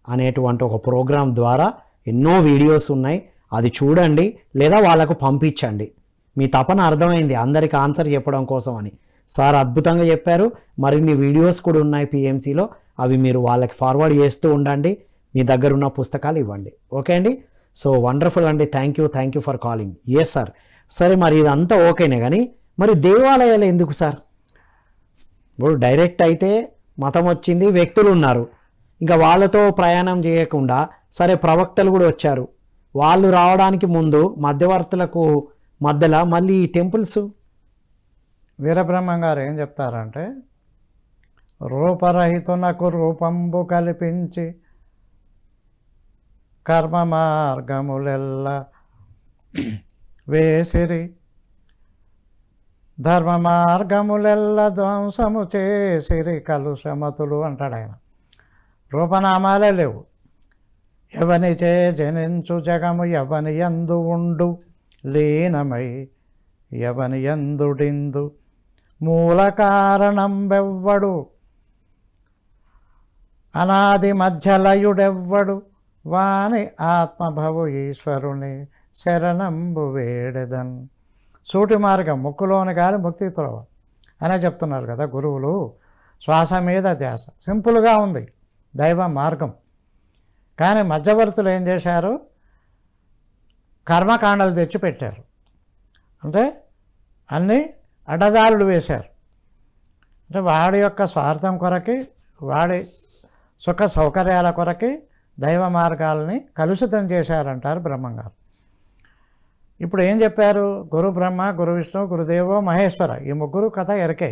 అనేటువంటి ఒక ప్రోగ్రాం ద్వారా ఎన్నో వీడియోస్ ఉన్నాయి, అది చూడండి లేదా వాళ్ళకు పంపించండి. మీ తపన అర్థమైంది, అందరికి ఆన్సర్ చెప్పడం కోసం అని. సార్ అద్భుతంగా చెప్పారు. మరిన్ని వీడియోస్ కూడా ఉన్నాయి పిఎంసిలో, అవి మీరు వాళ్ళకి ఫార్వర్డ్ చేస్తూ ఉండండి. మీ దగ్గర ఉన్న పుస్తకాలు ఇవ్వండి. ఓకే అండి. సో వండర్ఫుల్ అండి. Thank you for calling. Yes sir. సరే, మరి ఇదంతా ఓకేనే కానీ మరి దేవాలయాలు ఎందుకు సార్? ఇప్పుడు డైరెక్ట్ అయితే మతం వచ్చింది, వ్యక్తులు ఉన్నారు, ఇంకా వాళ్ళతో ప్రయాణం చేయకుండా సరే ప్రవక్తలు కూడా వచ్చారు, వాళ్ళు రావడానికి ముందు మధ్యవర్తులకు మధ్యలో మళ్ళీ ఈ టెంపుల్స్. వీరబ్రహ్మం గారు ఏం చెప్తారంటే, రూపరహితునకు రూపంబు కల్పించి కర్మ మార్గములెల్ల వేసిరి, ధర్మ మార్గములెల్ల ధ్వంసము చేసిరి కలుషమతులు అంటాడు ఆయన. రూపనామాలే లేవు. ఎవని చే జనించు జగము ఎవని యందు ఉండు లీనమై ఎవని యందుడిందు మూల కారణం బెవ్వడు అనాది మధ్యలయుడెవ్వడు వాని ఆత్మభవు ఈశ్వరుని శరణంబు వేడెదన్. సూటి మార్గం, ముక్కులోని గాలి ముక్తి త్రోవ అనే చెప్తున్నారు కదా గురువులు. శ్వాస మీద ధ్యాస, సింపుల్గా ఉంది దైవ మార్గం. కానీ మధ్యవర్తులు ఏం చేశారు? కర్మకాండలు తెచ్చి పెట్టారు. అంటే అన్నీ అడ్డదారులు వేశారు. అంటే వాడి యొక్క స్వార్థం కొరకి, వాడి సుఖ సౌకర్యాల కొరకి దైవ మార్గాల్ని కలుషితం చేశారంటారు బ్రహ్మంగారు. ఇప్పుడు ఏం చెప్పారు? గురు బ్రహ్మ, గురు విష్ణు, గురుదేవో మహేశ్వర, ఈ ముగ్గురు కథ ఎరకే.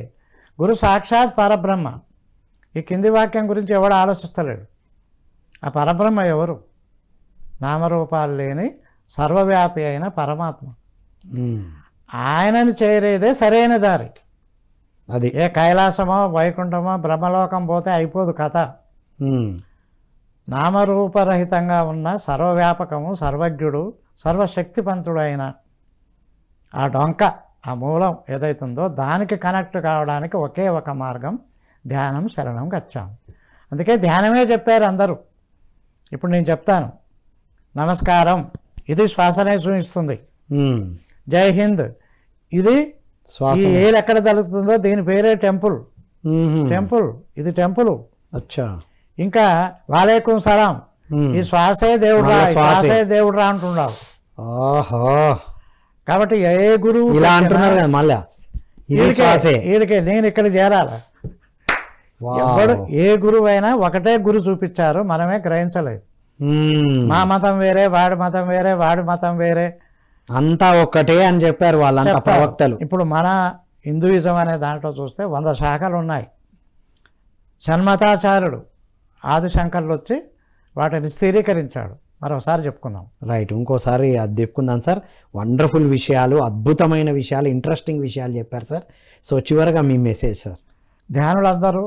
గురు సాక్షాత్ పరబ్రహ్మ. ఈ కింది వాక్యం గురించి ఎవడు ఆలోచిస్తలేడు. ఆ పరబ్రహ్మ ఎవరు? నామరూపాలు లేని సర్వవ్యాపి అయిన పరమాత్మ. ఆయనని చేరేదే సరైన దారి. అది ఏ కైలాసమో వైకుంఠమో బ్రహ్మలోకం పోతే అయిపోదు కథ. నామరూపరహితంగా ఉన్న సర్వవ్యాపకము, సర్వజ్ఞుడు, సర్వశక్తివంతుడు అయిన ఆ డొంక, ఆ మూలం ఏదైతుందో దానికి కనెక్ట్ కావడానికి ఒకే ఒక మార్గం ధ్యానం శరణం గచ్చాం. అందుకే ధ్యానమే చెప్పారు అందరూ. ఇప్పుడు నేను చెప్తాను, నమస్కారం, ఇది శ్వాసనే సూచిస్తుంది. జై హింద్, ఇది ఈ ఏలు ఎక్కడ తలుగుతుందో దీని పేరే టెంపుల్. టెంపుల్, ఇది టెంపుల్. అచ్చా. ఇంకా వాలేకుం సలాం, ఈ శ్వాసే దేవుడు రా, శ్వాసే దేవుడు రా అంటున్నావు. కాబట్టి ఏ గురువు ఇలా అంటున్నారు కదా మళ్ళా, వీడికే నేను ఇక్కడ చేరాలి. ఎవడు ఏ గురువు అయినా ఒకటే గురు చూపించారు, మనమే గ్రహించలేదు. మా మతం వేరే, వాడి మతం వేరే, వాడి మతం వేరే, అంతా ఒక్కటే అని చెప్పారు వాళ్ళంతా ప్రవక్తలు. ఇప్పుడు మన హిందూయిజం అనే దాంట్లో చూస్తే 100 శాఖలు ఉన్నాయి. షణ్మతాచార్యుడు ఆదిశంకర్లు వచ్చి వాటిని స్థిరీకరించాడు. మరోసారి చెప్పుకుందాం. రైట్, ఇంకోసారి అది చెప్పుకుందాం సార్. వండర్ఫుల్ విషయాలు, అద్భుతమైన విషయాలు, ఇంట్రెస్టింగ్ విషయాలు చెప్పారు సార్. సో చివరిగా మీ మెసేజ్ సార్. ధ్యానులందరూ,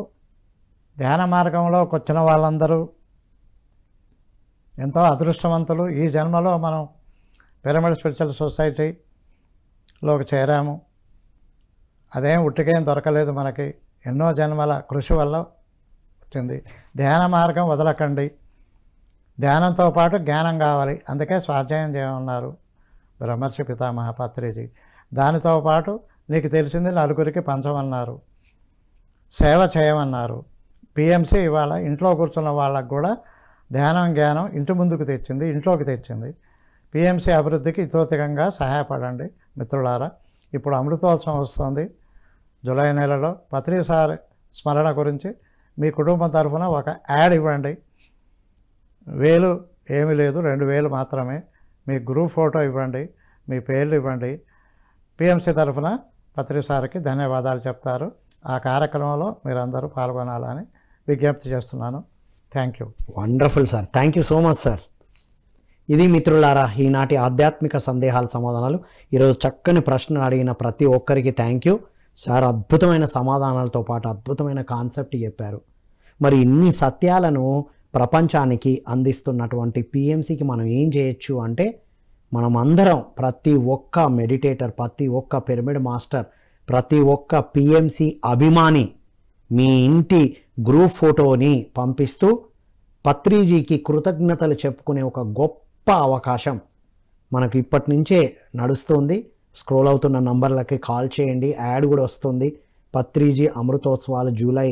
ధ్యాన మార్గంలోకి వచ్చిన వాళ్ళందరూ ఎంతో అదృష్టవంతులు. ఈ జన్మలో మనం పిరమిడ్ స్పిరిచువల్ సొసైటీలోకి చేరాము. అదేం ఉట్టికేం దొరకలేదు మనకి, ఎన్నో జన్మల కృషి వల్ల వచ్చింది. ధ్యాన మార్గం వదలకండి. ధ్యానంతో పాటు జ్ఞానం కావాలి. అందుకే స్వాధ్యాయం చేయమన్నారు బ్రహ్మర్షి పితామహ పత్రిజీ. దానితో పాటు నీకు తెలిసింది నలుగురికి పంచమన్నారు, సేవ చేయమన్నారు. పిఎంసి ఇవాళ ఇంట్లో కూర్చున్న వాళ్ళకు కూడా ధ్యానం జ్ఞానం ఇంటి ముందుకు తెచ్చింది, ఇంట్లోకి తెచ్చింది. పిఎంసి అభివృద్ధికి ఇతోతికంగా సహాయపడండి మిత్రులారా. ఇప్పుడు అమృతోత్సవం వస్తుంది జూలై నెలలో. పత్రిసారి స్మరణ గురించి మీ కుటుంబం తరఫున ఒక యాడ్ ఇవ్వండి. 1000 ఏమీ లేదు, 2000 మాత్రమే. మీ గ్రూప్ ఫోటో ఇవ్వండి, మీ పేర్లు ఇవ్వండి. పిఎంసి తరఫున పత్రిసారికి ధన్యవాదాలు చెప్తారు. ఆ కార్యక్రమంలో మీరందరూ పాల్గొనాలని విజ్ఞప్తి చేస్తున్నాను. Thank you. Wonderful sir, thank you so much sir. ఇది మిత్రులారా ఈనాటి ఆధ్యాత్మిక సందేహాల సమాధానాలు. ఈరోజు చక్కని ప్రశ్నలు అడిగిన ప్రతి ఒక్కరికి థ్యాంక్ యూ సార్. అద్భుతమైన సమాధానాలతో పాటు అద్భుతమైన కాన్సెప్ట్ చెప్పారు. మరి ఇన్ని సత్యాలను ప్రపంచానికి అందిస్తున్నటువంటి పిఎంసికి మనం ఏం చేయొచ్చు అంటే, మనం అందరం ప్రతి ఒక్క మెడిటేటర్, ప్రతి ఒక్క పిరమిడ్ మాస్టర్, ప్రతి ఒక్క పిఎంసి అభిమాని మీ ఇంటి గ్రూప్ ఫోటోని పంపిస్తూ పత్రిజీకి కృతజ్ఞతలు చెప్పుకునే ఒక గొప్ప అవకాశం మనకు ఇప్పటి నుంచే నడుస్తుంది. స్క్రోల్ అవుతున్న నంబర్లకి కాల్ చేయండి, యాడ్ కూడా వస్తుంది. పత్రిజీ అమృతోత్సవాలు జూలై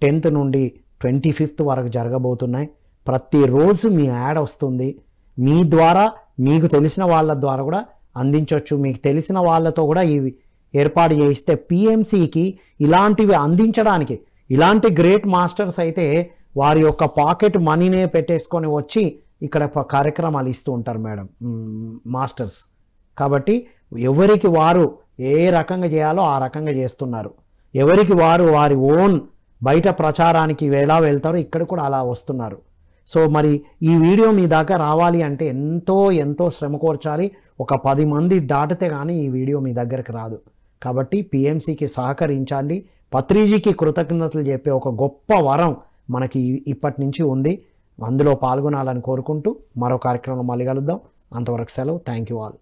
10th నుండి 25th వరకు జరగబోతున్నాయి. ప్రతిరోజు మీ యాడ్ వస్తుంది. మీ ద్వారా మీకు తెలిసిన వాళ్ళ ద్వారా కూడా అందించవచ్చు. మీకు తెలిసిన వాళ్ళతో కూడా ఇవి ఏర్పాటు చేయిస్తే పిఎంసికి ఇలాంటివి అందించడానికి, ఇలాంటి గ్రేట్ మాస్టర్స్ అయితే వారి యొక్క పాకెట్ మనీనే పెట్టేసుకొని వచ్చి ఇక్కడ కార్యక్రమాలు ఇస్తూ ఉంటారు మేడం మాస్టర్స్. కాబట్టి ఎవరికి వారు ఏ రకంగా చేయాలో ఆ రకంగా చేస్తున్నారు. ఎవరికి వారు వారి ఓన్ బయట ప్రచారానికి ఎలా వెళ్తారో ఇక్కడ కూడా అలా వస్తున్నారు. సో మరి ఈ వీడియో మీ దాకా రావాలి అంటే ఎంతో శ్రమ కోర్చాలి. ఒక 10 మంది దాటితే కానీ ఈ వీడియో మీ దగ్గరికి రాదు. కాబట్టి పిఎంసికి సహకరించండి. పత్రిజీకి కృతజ్ఞతలు చెప్పే ఒక గొప్ప వరం మనకి ఇప్పటి నుంచి ఉంది. అందులో పాల్గొనాలని కోరుకుంటూ మరో కార్యక్రమంలో మళ్ళీ కలుద్దాం. అంతవరకు సెలవు. Thank you all.